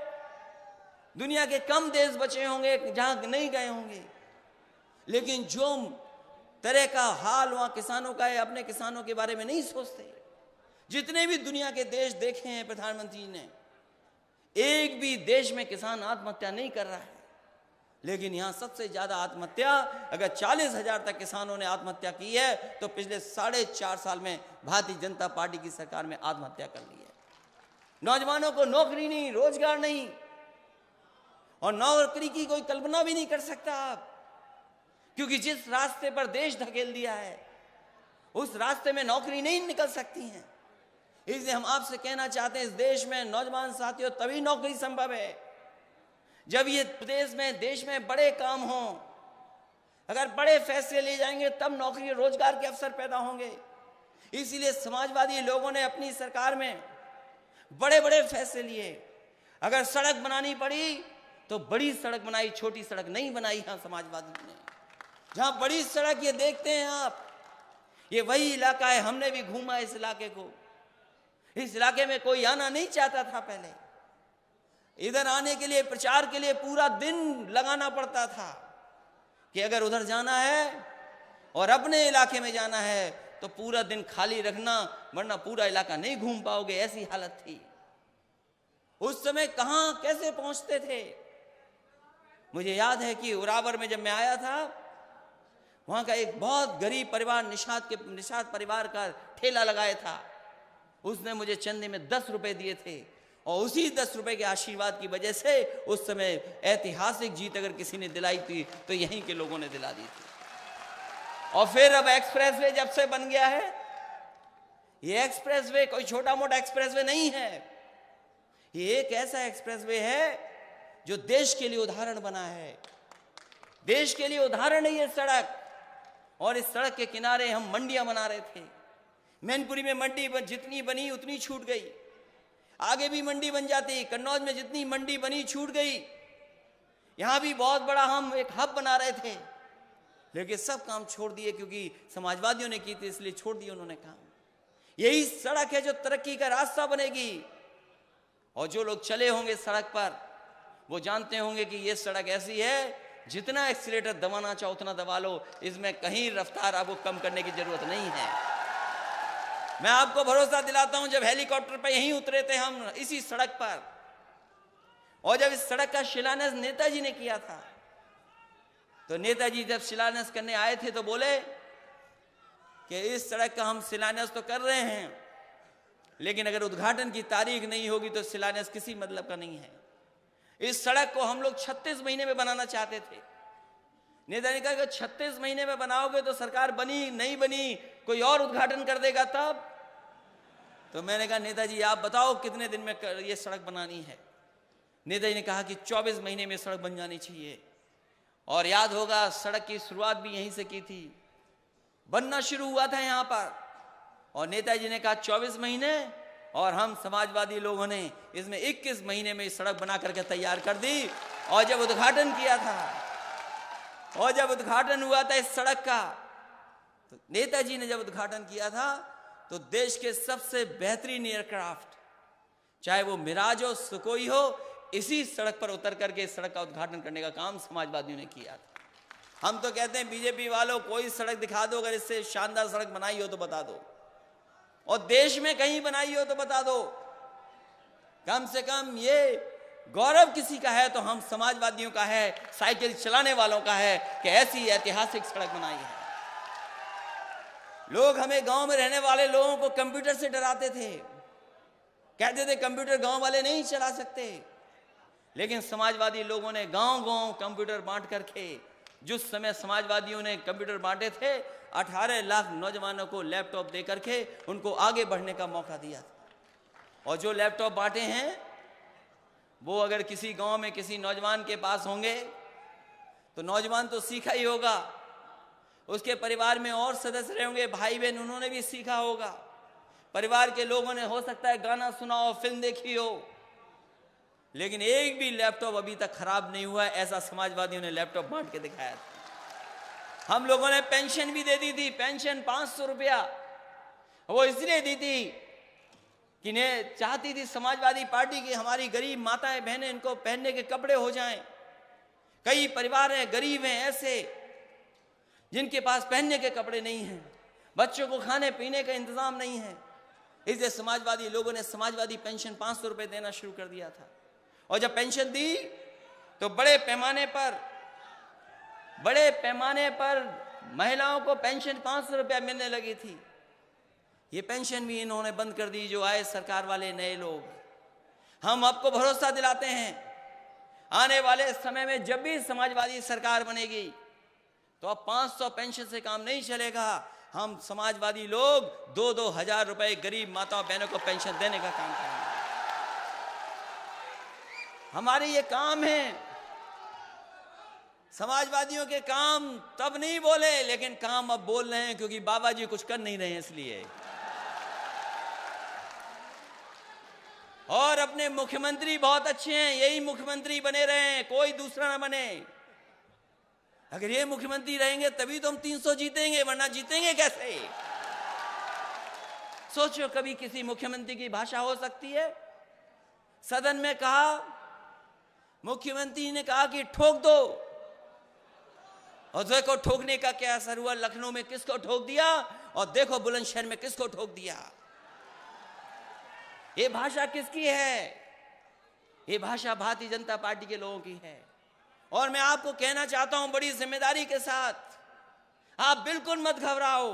दुनिया के कम देश बचे होंगे जहां नहीं गए होंगे, लेकिन जो तरह का हाल वहां किसानों का है, अपने किसानों के बारे में नहीं सोचते। जितने भी दुनिया के देश देखे हैं प्रधानमंत्री ने, एक भी देश में किसान आत्महत्या नहीं कर रहा है, लेकिन यहां सबसे ज्यादा आत्महत्या, अगर 40,000 तक किसानों ने आत्महत्या की है तो पिछले 4.5 साल में भारतीय जनता पार्टी की सरकार में आत्महत्या कर ली है। नौजवानों को नौकरी नहीं, रोजगार नहीं, और नौकरी की कोई कल्पना भी नहीं कर सकता आप, क्योंकि जिस रास्ते पर देश धकेल दिया है उस रास्ते में नौकरी नहीं निकल सकती है। इसलिए हम आपसे कहना चाहते हैं, इस देश में नौजवान साथियों तभी नौकरी संभव है जब ये देश में बड़े काम हों, अगर बड़े फैसले लिए जाएंगे तब नौकरी रोजगार के अवसर पैदा होंगे। इसीलिए समाजवादी लोगों ने अपनी सरकार में बड़े बड़े फैसले लिए। अगर सड़क बनानी पड़ी तो बड़ी सड़क बनाई, छोटी सड़क नहीं बनाई। हाँ, समाजवादी ने जहां बड़ी सड़क, ये देखते हैं आप, ये वही इलाका है, हमने भी घूमा इस इलाके को। इस इलाके में कोई आना नहीं चाहता था पहले, इधर आने के लिए, प्रचार के लिए पूरा दिन लगाना पड़ता था कि अगर उधर जाना है और अपने इलाके में जाना है तो पूरा दिन खाली रखना, वरना पूरा इलाका नहीं घूम पाओगे, ऐसी हालत थी। उस समय कहां कैसे पहुंचते थे। मुझे याद है कि उरावर में जब मैं आया था, वहां का एक बहुत गरीब परिवार, निषाद परिवार का ठेला लगाया था। उसने मुझे चंदे में 10 रुपए दिए थे, और उसी 10 रुपए के आशीर्वाद की वजह से उस समय ऐतिहासिक जीत अगर किसी ने दिलाई थी तो यहीं के लोगों ने दिला दी थी। और फिर अब एक्सप्रेसवे जब से बन गया है, ये एक्सप्रेसवे कोई छोटा मोटा एक्सप्रेसवे नहीं है, ये एक ऐसा एक्सप्रेसवे है जो देश के लिए उदाहरण बना है। देश के लिए उदाहरण है ये सड़क। और इस सड़क के किनारे हम मंडियां बना रहे थे। मैनपुरी में मंडी जितनी बनी उतनी छूट गई, आगे भी मंडी बन जाती। कन्नौज में जितनी मंडी बनी छूट गई। यहां भी बहुत बड़ा हम एक हब बना रहे थे, लेकिन सब काम छोड़ दिए, क्योंकि समाजवादियों ने की थी इसलिए छोड़ दिए उन्होंने काम। यही सड़क है जो तरक्की का रास्ता बनेगी। और जो लोग चले होंगे सड़क पर वो जानते होंगे कि ये सड़क ऐसी है, जितना एक्सीलेटर दबाना चाहो उतना दबा लो, इसमें कहीं रफ्तार आपको कम करने की जरूरत नहीं है। मैं आपको भरोसा दिलाता हूं, जब हेलीकॉप्टर पर यहीं उतरे थे हम इसी सड़क पर, और जब इस सड़क का शिलान्यास नेताजी ने किया था, तो नेताजी जब शिलान्यास करने आए थे तो बोले कि इस सड़क का हम शिलान्यास तो कर रहे हैं, लेकिन अगर उद्घाटन की तारीख नहीं होगी तो शिलान्यास किसी मतलब का नहीं है। इस सड़क को हम लोग 36 महीने में बनाना चाहते थे। नेता ने कहा कि 36 महीने में बनाओगे तो सरकार बनी नहीं बनी, कोई और उद्घाटन कर देगा तब। तो मैंने कहा नेताजी आप बताओ कितने दिन में ये सड़क बनानी है। नेताजी ने कहा कि 24 महीने में सड़क बन जानी चाहिए। और याद होगा सड़क की शुरुआत भी यहीं से की थी, बनना शुरू हुआ था यहाँ पर, और नेताजी ने कहा 24 महीने, और हम समाजवादी लोगों ने इसमें 21 महीने में सड़क बना करके तैयार कर दी। और जब उद्घाटन किया था, और जब उद्घाटन हुआ था इस सड़क का, तो नेताजी ने जब उद्घाटन किया था तो देश के सबसे बेहतरीन एयरक्राफ्ट, चाहे वो मिराज हो, सुकोई हो, इसी सड़क पर उतर करके इस सड़क का उद्घाटन करने का काम समाजवादियों ने किया था। हम तो कहते हैं बीजेपी वालों, कोई सड़क दिखा दो, अगर इससे शानदार सड़क बनाई हो तो बता दो, और देश में कहीं बनाई हो तो बता दो। कम से कम ये गौरव किसी का है तो हम समाजवादियों का है, साइकिल चलाने वालों का है कि ऐसी ऐतिहासिक सड़क बनाई है। लोग हमें गांव में रहने वाले लोगों को कंप्यूटर से डराते थे, कहते थे कंप्यूटर गांव वाले नहीं चला सकते, लेकिन समाजवादी लोगों ने गांव-गांव कंप्यूटर बांट करके, जिस समय समाजवादियों ने कंप्यूटर बांटे थे 18 लाख नौजवानों को लैपटॉप दे करके उनको आगे बढ़ने का मौका दिया था। और जो लैपटॉप बांटे हैं वो अगर किसी गांव में किसी नौजवान के पास होंगे तो नौजवान तो सीखा ही होगा, उसके परिवार में और सदस्य रहेंगे, भाई बहन, उन्होंने भी सीखा होगा। परिवार के लोगों ने हो सकता है गाना सुना हो, फिल्म देखी हो, लेकिन एक भी लैपटॉप अभी तक खराब नहीं हुआ। ऐसा समाजवादियों ने लैपटॉप बांट के दिखाया था। हम लोगों ने पेंशन भी दे दी थी, पेंशन 500 रुपया। वो इसलिए दी थी कि ने चाहती थी समाजवादी पार्टी की हमारी गरीब माताएं बहनें इनको पहनने के कपड़े हो जाएं। कई परिवार हैं, गरीब हैं ऐसे जिनके पास पहनने के कपड़े नहीं हैं, बच्चों को खाने पीने का इंतजाम नहीं है। इसलिए समाजवादी लोगों ने समाजवादी पेंशन 500 रुपए देना शुरू कर दिया था। और जब पेंशन दी तो बड़े पैमाने पर महिलाओं को पेंशन 500 रुपया मिलने लगी थी। ये पेंशन भी इन्होंने बंद कर दी जो आए सरकार वाले नए लोग। हम आपको भरोसा दिलाते हैं आने वाले समय में जब भी समाजवादी सरकार बनेगी तो अब 500 पेंशन से काम नहीं चलेगा। हम समाजवादी लोग 2-2 हजार रुपए गरीब माताओं बहनों को पेंशन देने का काम करेंगे। हमारे ये काम है। समाजवादियों के काम तब नहीं बोले, लेकिन काम अब बोल रहे हैं क्योंकि बाबा जी कुछ कर नहीं रहे हैं इसलिए। और अपने मुख्यमंत्री बहुत अच्छे हैं, यही मुख्यमंत्री बने रहे, कोई दूसरा ना बने। अगर ये मुख्यमंत्री रहेंगे तभी तो हम 300 जीतेंगे, वरना जीतेंगे कैसे? सोचो कभी किसी मुख्यमंत्री की भाषा हो सकती है? सदन में कहा, मुख्यमंत्री ने कहा कि ठोक दो, और देखो ठोकने का क्या असर हुआ। लखनऊ में किसको ठोक दिया और देखो बुलंदशहर में किसको ठोक दिया। ये भाषा किसकी है? ये भाषा भारतीय जनता पार्टी के लोगों की है। और मैं आपको कहना चाहता हूं बड़ी जिम्मेदारी के साथ, आप बिल्कुल मत घबराओ।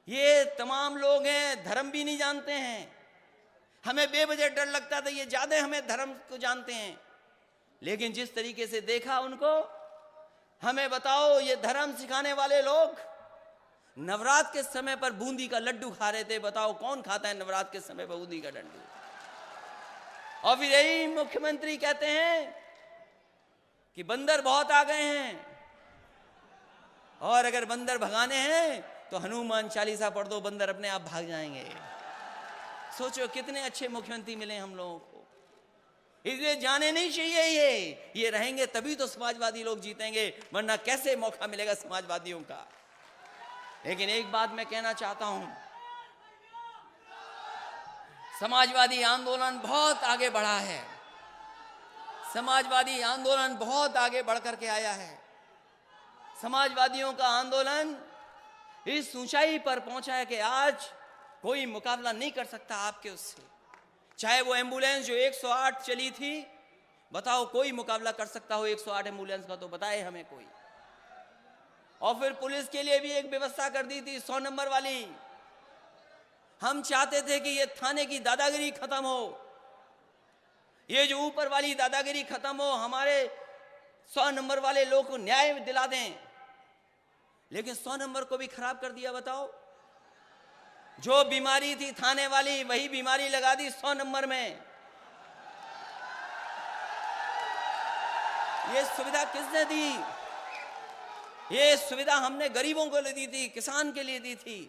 ये तमाम लोग हैं, धर्म भी नहीं जानते हैं। हमें बेवजह डर लगता था, ये ज्यादा हमें धर्म को जानते हैं। लेकिन जिस तरीके से देखा उनको, हमें बताओ ये धर्म सिखाने वाले लोग नवरात्र के समय पर बूंदी का लड्डू खा रहे थे। बताओ कौन खाता है नवरात्र के समय पर बूंदी का लड्डू? और फिर यही मुख्यमंत्री कहते हैं कि बंदर बहुत आ गए हैं, और अगर बंदर भगाने हैं तो हनुमान चालीसा पढ़ दो, बंदर अपने आप भाग जाएंगे। सोचो कितने अच्छे मुख्यमंत्री मिले हम लोगों को। इसलिए जाने नहीं चाहिए ये रहेंगे तभी तो समाजवादी लोग जीतेंगे, वरना कैसे मौका मिलेगा समाजवादियों का। लेकिन एक बात मैं कहना चाहता हूं, समाजवादी आंदोलन बहुत आगे बढ़ा है। समाजवादी आंदोलन बहुत आगे बढ़ करके आया है। समाजवादियों का आंदोलन इस ऊंचाई पर पहुंचा है कि आज कोई मुकाबला नहीं कर सकता आपके उससे। चाहे वो एम्बुलेंस जो 108 चली थी, बताओ कोई मुकाबला कर सकता हो 108 एम्बुलेंस का? तो बताए हमें कोई। और फिर पुलिस के लिए भी एक व्यवस्था कर दी थी 100 नंबर वाली। हम चाहते थे कि ये थाने की दादागिरी खत्म हो, ये जो ऊपर वाली दादागिरी खत्म हो, हमारे 100 नंबर वाले लोग को न्याय दिला दें। लेकिन 100 नंबर को भी खराब कर दिया। बताओ, जो बीमारी थी थाने वाली वही बीमारी लगा दी 100 नंबर में। ये सुविधा किसने दी? ये सुविधा हमने गरीबों को दी थी, किसान के लिए दी थी।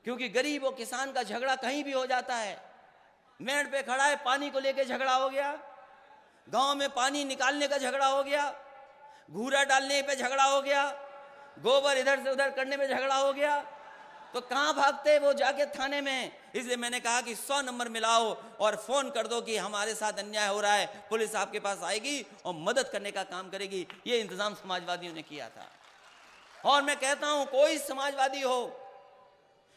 क्योंकि गरीब और किसान का झगड़ा कहीं भी हो जाता है। मेड़ पे खड़ा है, पानी को लेके झगड़ा हो गया, गांव में पानी निकालने का झगड़ा हो गया, घूरा डालने पे झगड़ा हो गया, गोबर इधर से उधर करने में झगड़ा हो गया, तो कहां भागते वो जाके थाने में। इसलिए मैंने कहा कि 100 नंबर मिलाओ और फोन कर दो कि हमारे साथ अन्याय हो रहा है, पुलिस आपके पास आएगी और मदद करने का काम करेगी। ये इंतजाम समाजवादियों ने किया था। और मैं कहता हूं कोई समाजवादी हो,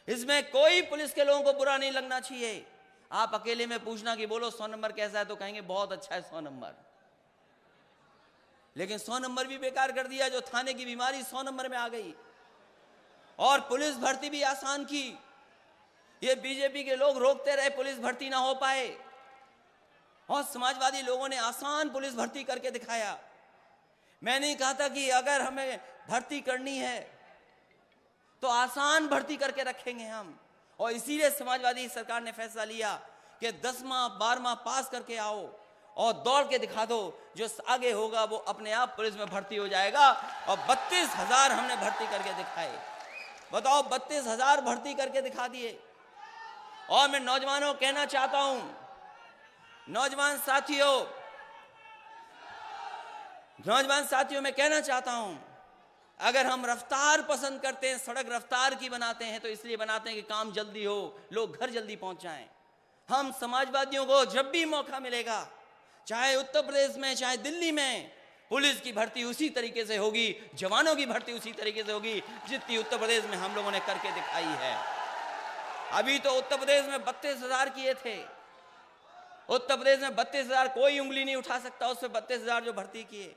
इसमें कोई पुलिस के लोगों को बुरा नहीं लगना चाहिए। आप अकेले में पूछना कि बोलो 100 नंबर कैसा है, तो कहेंगे बहुत अच्छा है 100 नंबर। लेकिन 100 नंबर भी बेकार कर दिया। जो थाने की बीमारी 100 नंबर में आ गई। और पुलिस भर्ती भी आसान की। ये बीजेपी के लोग रोकते रहे पुलिस भर्ती ना हो पाए, और समाजवादी लोगों ने आसान पुलिस भर्ती करके दिखाया। मैं नहीं कहा था कि अगर हमें भर्ती करनी है तो आसान भर्ती करके रखेंगे हम। और इसीलिए समाजवादी सरकार ने फैसला लिया कि 10वां 12वां पास करके आओ और दौड़ के दिखा दो, जो आगे होगा वो अपने आप पुलिस में भर्ती हो जाएगा। और 32,000 हमने भर्ती करके दिखाए। बताओ, 32,000 भर्ती करके दिखा दिए। और मैं नौजवानों को कहना चाहता हूं, नौजवान साथियों मैं कहना चाहता हूं, अगर हम रफ्तार पसंद करते हैं, सड़क रफ्तार की बनाते हैं, तो इसलिए बनाते हैं कि काम जल्दी हो, लोग घर जल्दी पहुंच जाएं। हम समाजवादियों को जब भी मौका मिलेगा, चाहे उत्तर प्रदेश में चाहे दिल्ली में, पुलिस की भर्ती उसी तरीके से होगी, जवानों की भर्ती उसी तरीके से होगी जितनी उत्तर प्रदेश में हम लोगों ने करके दिखाई है। अभी तो उत्तर प्रदेश में 32,000 किए थे। उत्तर प्रदेश में 32,000 कोई उंगली नहीं उठा सकता, उससे 32,000 जो भर्ती किए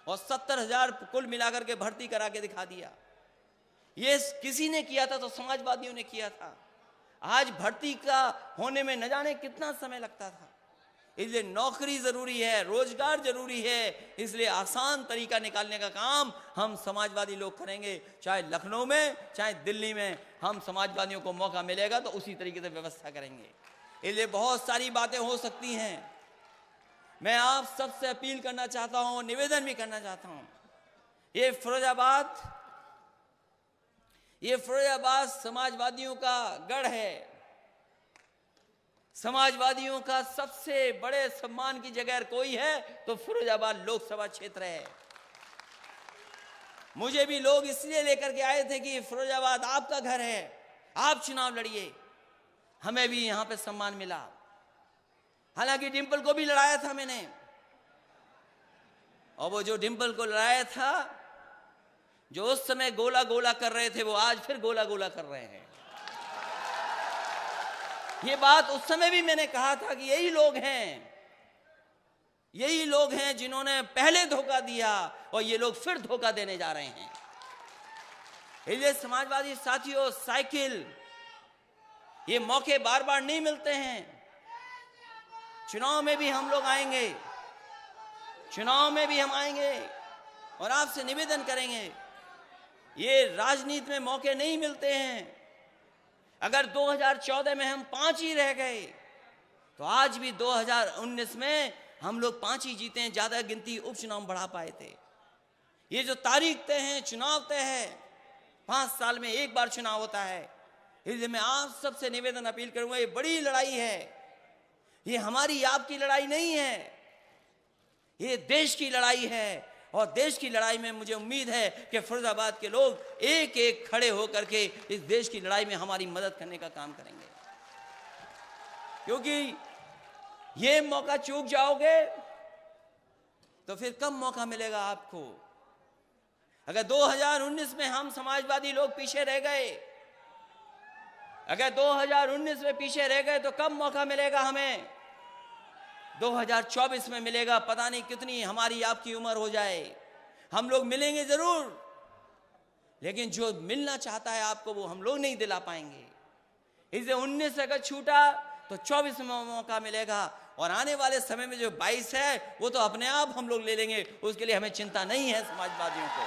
और 70,000 कुल मिलाकर के भर्ती करा के दिखा दिया। ये किसी ने किया था तो समाजवादियों ने किया था। आज भर्ती का होने में न जाने कितना समय लगता था। इसलिए नौकरी जरूरी है, रोजगार जरूरी है, इसलिए आसान तरीका निकालने का काम हम समाजवादी लोग करेंगे। चाहे लखनऊ में चाहे दिल्ली में हम समाजवादियों को मौका मिलेगा तो उसी तरीके से व्यवस्था करेंगे। इसलिए बहुत सारी बातें हो सकती हैं। मैं आप सबसे अपील करना चाहता हूं, निवेदन भी करना चाहता हूं, ये फिरोजाबाद समाजवादियों का गढ़ है। समाजवादियों का सबसे बड़े सम्मान की जगह कोई है तो फिरोजाबाद लोकसभा क्षेत्र है। मुझे भी लोग इसलिए लेकर के आए थे कि फिरोजाबाद आपका घर है, आप चुनाव लड़िए। हमें भी यहां पे सम्मान मिला। हालांकि डिंपल को भी लड़ाया था मैंने, और वो जो डिंपल को लड़ाया था, जो उस समय गोला गोला कर रहे थे, वो आज फिर गोला गोला कर रहे हैं। ये बात उस समय भी मैंने कहा था कि यही लोग हैं जिन्होंने पहले धोखा दिया और ये लोग फिर धोखा देने जा रहे हैं। इसलिए समाजवादी साथियों, साइकिल, ये मौके बार बार नहीं मिलते हैं। चुनाव में भी हम लोग आएंगे, चुनाव में भी हम आएंगे और आपसे निवेदन करेंगे। ये राजनीति में मौके नहीं मिलते हैं। अगर 2014 में हम 5 ही रह गए तो आज भी 2019 में हम लोग 5 ही जीते हैं। ज्यादा गिनती उपचुनाव बढ़ा पाए थे। ये जो तारीख तय है, चुनाव तय है, 5 साल में एक बार चुनाव होता है। इसलिए मैं आप सबसे निवेदन अपील करूंगा, ये बड़ी लड़ाई है। ये हमारी आपकी लड़ाई नहीं है, ये देश की लड़ाई है। और देश की लड़ाई में मुझे उम्मीद है कि फिरोजाबाद के लोग एक एक खड़े होकर के इस देश की लड़ाई में हमारी मदद करने का काम करेंगे। क्योंकि ये मौका चूक जाओगे तो फिर कब मौका मिलेगा आपको। अगर 2019 में हम समाजवादी लोग पीछे रह गए, अगर 2019 में पीछे रह गए तो कब मौका मिलेगा हमें। 2024 में मिलेगा। पता नहीं कितनी हमारी आपकी उम्र हो जाए, हम लोग मिलेंगे जरूर, लेकिन जो मिलना चाहता है आपको वो हम लोग नहीं दिला पाएंगे। इसलिए 19 अगर छूटा तो 24 में मौका मिलेगा। और आने वाले समय में जो 22 है वो तो अपने आप हम लोग ले लेंगे, उसके लिए हमें चिंता नहीं है समाजवादियों को।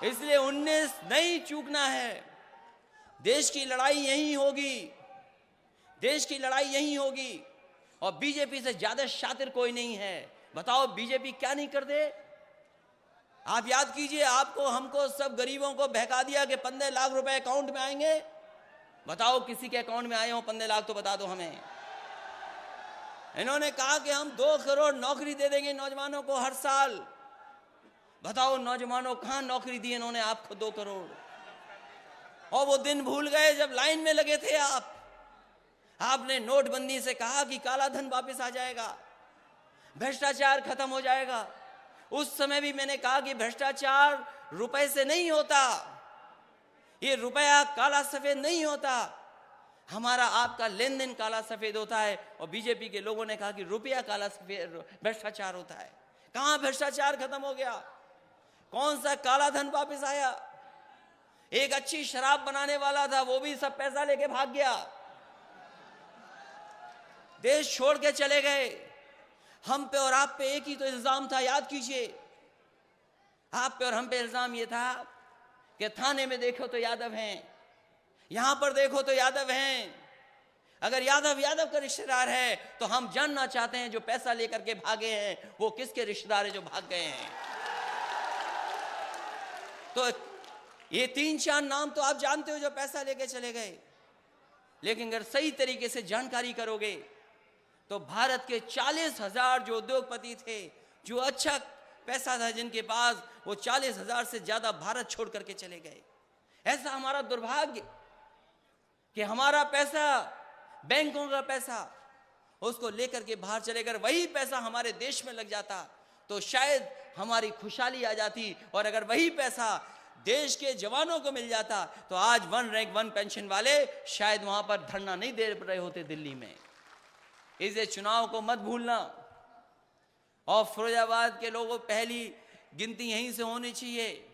इसलिए 19 नहीं चूकना है। देश की लड़ाई यही होगी, देश की लड़ाई यही होगी। और बीजेपी से ज्यादा शातिर कोई नहीं है। बताओ बीजेपी क्या नहीं कर दे। आप याद कीजिए, आपको हमको सब गरीबों को बहका दिया कि 15 लाख रुपए अकाउंट में आएंगे। बताओ किसी के अकाउंट में आए हो 15 लाख तो बता दो हमें। इन्होंने कहा कि हम 2 करोड़ नौकरी दे देंगे नौजवानों को हर साल। बताओ नौजवानों कहां नौकरी दी इन्होंने आपको 2 करोड़। और वो दिन भूल गए जब लाइन में लगे थे आपने नोटबंदी से कहा कि काला धन वापस आ जाएगा, भ्रष्टाचार खत्म हो जाएगा। उस समय भी मैंने कहा कि भ्रष्टाचार रुपए से नहीं होता, ये रुपया काला सफेद नहीं होता, हमारा आपका लेन देन काला सफेद होता है। और बीजेपी के लोगों ने कहा कि रुपया काला सफेद भ्रष्टाचार होता है। कहां भ्रष्टाचार खत्म हो गया, कौन सा काला धन वापस आया। एक अच्छी शराब बनाने वाला था, वो भी सब पैसा लेके भाग गया, देश छोड़ के चले गए। हम पे और आप पे एक ही तो इल्जाम था, याद कीजिए। आप पे और हम पे इल्जाम ये था कि थाने में देखो तो यादव हैं, यहां पर देखो तो यादव हैं। अगर यादव का रिश्तेदार है तो हम जानना चाहते हैं जो पैसा लेकर के भागे हैं वो किसके रिश्तेदार है जो भाग गए हैं। तो ये 3-4 नाम तो आप जानते हो जो पैसा लेके चले गए। लेकिन अगर सही तरीके से जानकारी करोगे तो भारत के 40,000 जो उद्योगपति थे, जो अच्छा पैसा था जिनके पास, वो 40,000 से ज्यादा भारत छोड़ करके चले गए। ऐसा हमारा दुर्भाग्य कि हमारा पैसा बैंकों का पैसा, उसको लेकर के बाहर चले गए। वही पैसा हमारे देश में लग जाता तो शायद हमारी खुशहाली आ जाती, और अगर वही पैसा देश के जवानों को मिल जाता तो आज 1 रैंक 1 पेंशन वाले शायद वहां पर धरना नहीं दे रहे होते दिल्ली में। इसे चुनाव को मत भूलना। और फिरोजाबाद के लोगों पहली गिनती यहीं से होनी चाहिए,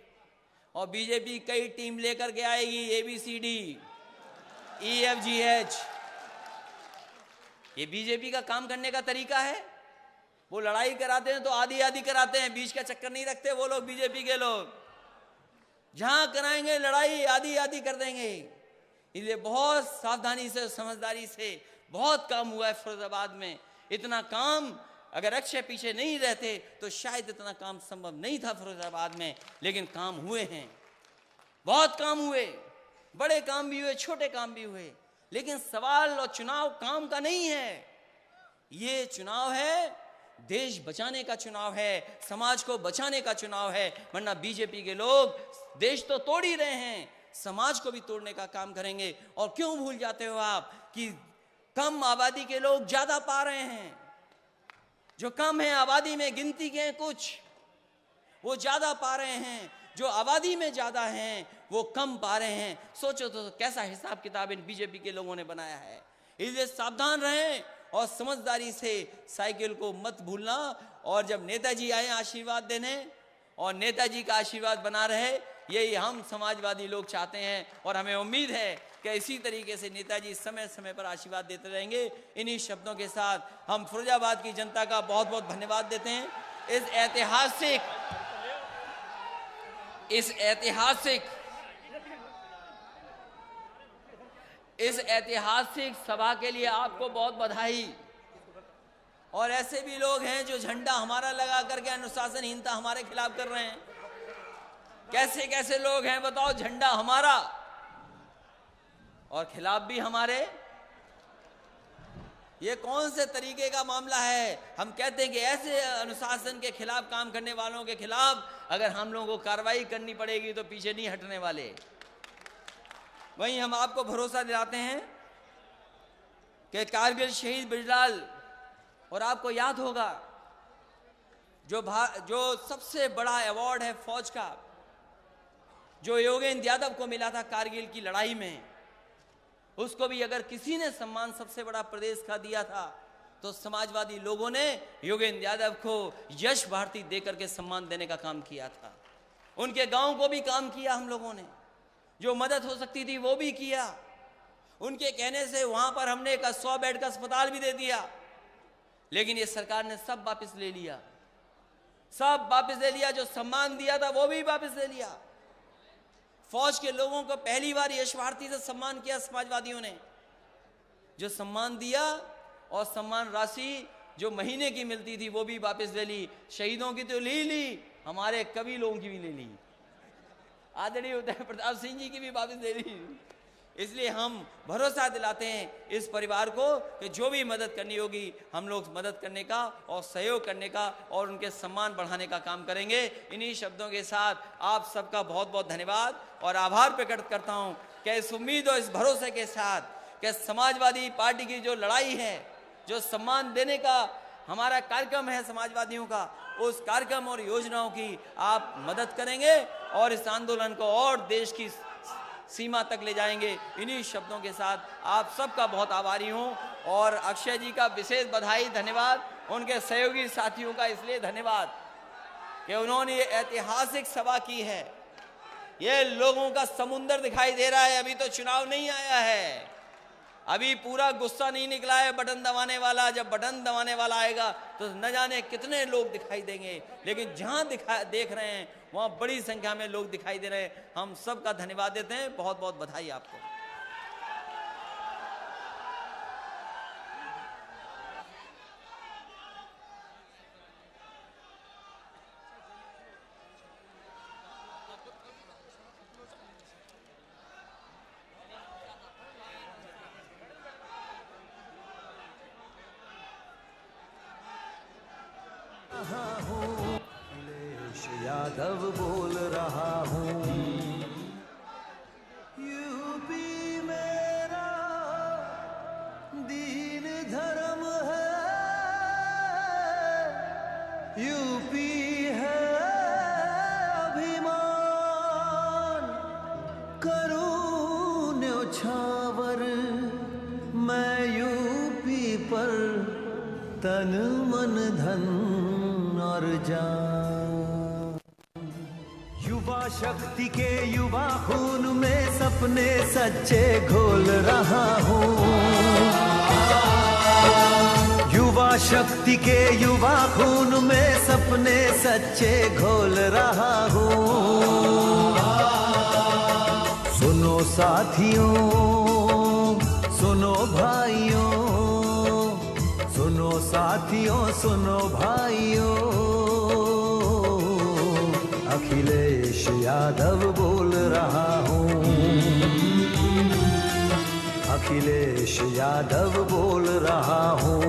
और बीजेपी कई टीम लेकर के आएगी, ABCD EFGH। ये बीजेपी का काम करने का तरीका है। वो लड़ाई कराते हैं तो आधी आधी कराते हैं, बीच का चक्कर नहीं रखते वो लोग, बीजेपी के लोग। जहां कराएंगे लड़ाई आधी आधी कर देंगे। इसलिए बहुत सावधानी से, समझदारी से बहुत काम हुआ है फिरोजाबाद में। इतना काम अगर अक्षय पीछे नहीं रहते तो शायद इतना काम संभव नहीं था फिरोजाबाद में, लेकिन काम हुए हैं, बहुत काम हुए, बड़े काम भी हुए, छोटे काम भी हुए। लेकिन सवाल और चुनाव काम का नहीं है, ये चुनाव है देश बचाने का चुनाव है, समाज को बचाने का चुनाव है। वरना बीजेपी के लोग देश तो तोड़ ही रहे हैं, समाज को भी तोड़ने का काम करेंगे। और क्यों भूल जाते हो आप कि कम आबादी के लोग ज्यादा पा रहे हैं। जो कम है आबादी में, गिनती के हैं कुछ, वो ज्यादा पा रहे हैं। जो आबादी में ज्यादा हैं वो कम पा रहे हैं। सोचो तो कैसा हिसाब किताब इन बीजेपी के लोगों ने बनाया है। इसलिए सावधान रहें और समझदारी से साइकिल को मत भूलना। और जब नेताजी आए आशीर्वाद देने, और नेताजी का आशीर्वाद बना रहे, यही हम समाजवादी लोग चाहते हैं। और हमें उम्मीद है कि इसी तरीके से नेताजी समय समय पर आशीर्वाद देते रहेंगे। इन्हीं शब्दों के साथ हम फिरोजाबाद की जनता का बहुत बहुत धन्यवाद देते हैं। इस ऐतिहासिक सभा के लिए आपको बहुत बधाई। और ऐसे भी लोग हैं जो झंडा हमारा लगा करके अनुशासनहीनता हमारे खिलाफ कर रहे हैं। कैसे कैसे लोग हैं बताओ, झंडा हमारा और खिलाफ भी हमारे। ये कौन से तरीके का मामला है? हम कहते हैं कि ऐसे अनुशासन के खिलाफ काम करने वालों के खिलाफ अगर हम लोगों को कार्रवाई करनी पड़ेगी तो पीछे नहीं हटने वाले। वहीं हम आपको भरोसा दिलाते हैं कि कारगिल शहीद बृजलाल, और आपको याद होगा जो सबसे बड़ा अवार्ड है फौज का, जो योगेंद्र यादव को मिला था कारगिल की लड़ाई में, उसको भी अगर किसी ने सम्मान सबसे बड़ा प्रदेश का दिया था तो समाजवादी लोगों ने योगेंद्र यादव को यश भारती देकर के सम्मान देने का काम किया था। उनके गांव को भी काम किया हम लोगों ने, जो मदद हो सकती थी वो भी किया। उनके कहने से वहां पर हमने एक 100 बेड का अस्पताल भी दे दिया, लेकिन ये सरकार ने सब वापस ले लिया, सब वापस ले लिया। जो सम्मान दिया था वो भी वापस ले लिया। फौज के लोगों को पहली बार यश भारती से सम्मान किया समाजवादियों ने, जो सम्मान दिया, और सम्मान राशि जो महीने की मिलती थी वो भी वापस ले ली। शहीदों की तो ले ली, हमारे कवि लोगों की भी ले ली, आदरणीय उदय प्रताप सिंह जी की भी वापस ले ली। इसलिए हम भरोसा दिलाते हैं इस परिवार को कि जो भी मदद करनी होगी हम लोग मदद करने का और सहयोग करने का और उनके सम्मान बढ़ाने का काम करेंगे। इन्हीं शब्दों के साथ आप सबका बहुत बहुत धन्यवाद और आभार प्रकट करता हूं कि इस उम्मीद और इस भरोसे के साथ कि समाजवादी पार्टी की जो लड़ाई है, जो सम्मान देने का हमारा कार्यक्रम है समाजवादियों का, उस कार्यक्रम और योजनाओं की आप मदद करेंगे और इस आंदोलन को और देश की सीमा तक ले जाएंगे। इन्हीं शब्दों के साथ आप सबका बहुत आभारी हूं और अक्षय जी का विशेष बधाई, धन्यवाद। उनके सहयोगी साथियों का इसलिए धन्यवाद कि उन्होंने ये ऐतिहासिक सभा की है। ये लोगों का समुंदर दिखाई दे रहा है। अभी तो चुनाव नहीं आया है, अभी पूरा गुस्सा नहीं निकला है बटन दबाने वाला। जब बटन दबाने वाला आएगा तो न जाने कितने लोग दिखाई देंगे, लेकिन जहां देख रहे हैं वहां बड़ी संख्या में लोग दिखाई दे रहे हैं। हम सबका धन्यवाद देते हैं, बहुत बहुत बधाई आपको। यादव बोल रहा हूँ, यूपी मेरा तन मन धन और जान। युवा शक्ति के युवा खून में सपने सच्चे घोल रहा हूँ। युवा शक्ति के युवा खून में सपने सच्चे घोल रहा हूँ। सुनो साथियों, सुनो भाइयों, सुनो साथियों, सुनो भाइयों, अखिलेश यादव बोल रहा हूँ। अखिलेश यादव बोल रहा हूँ।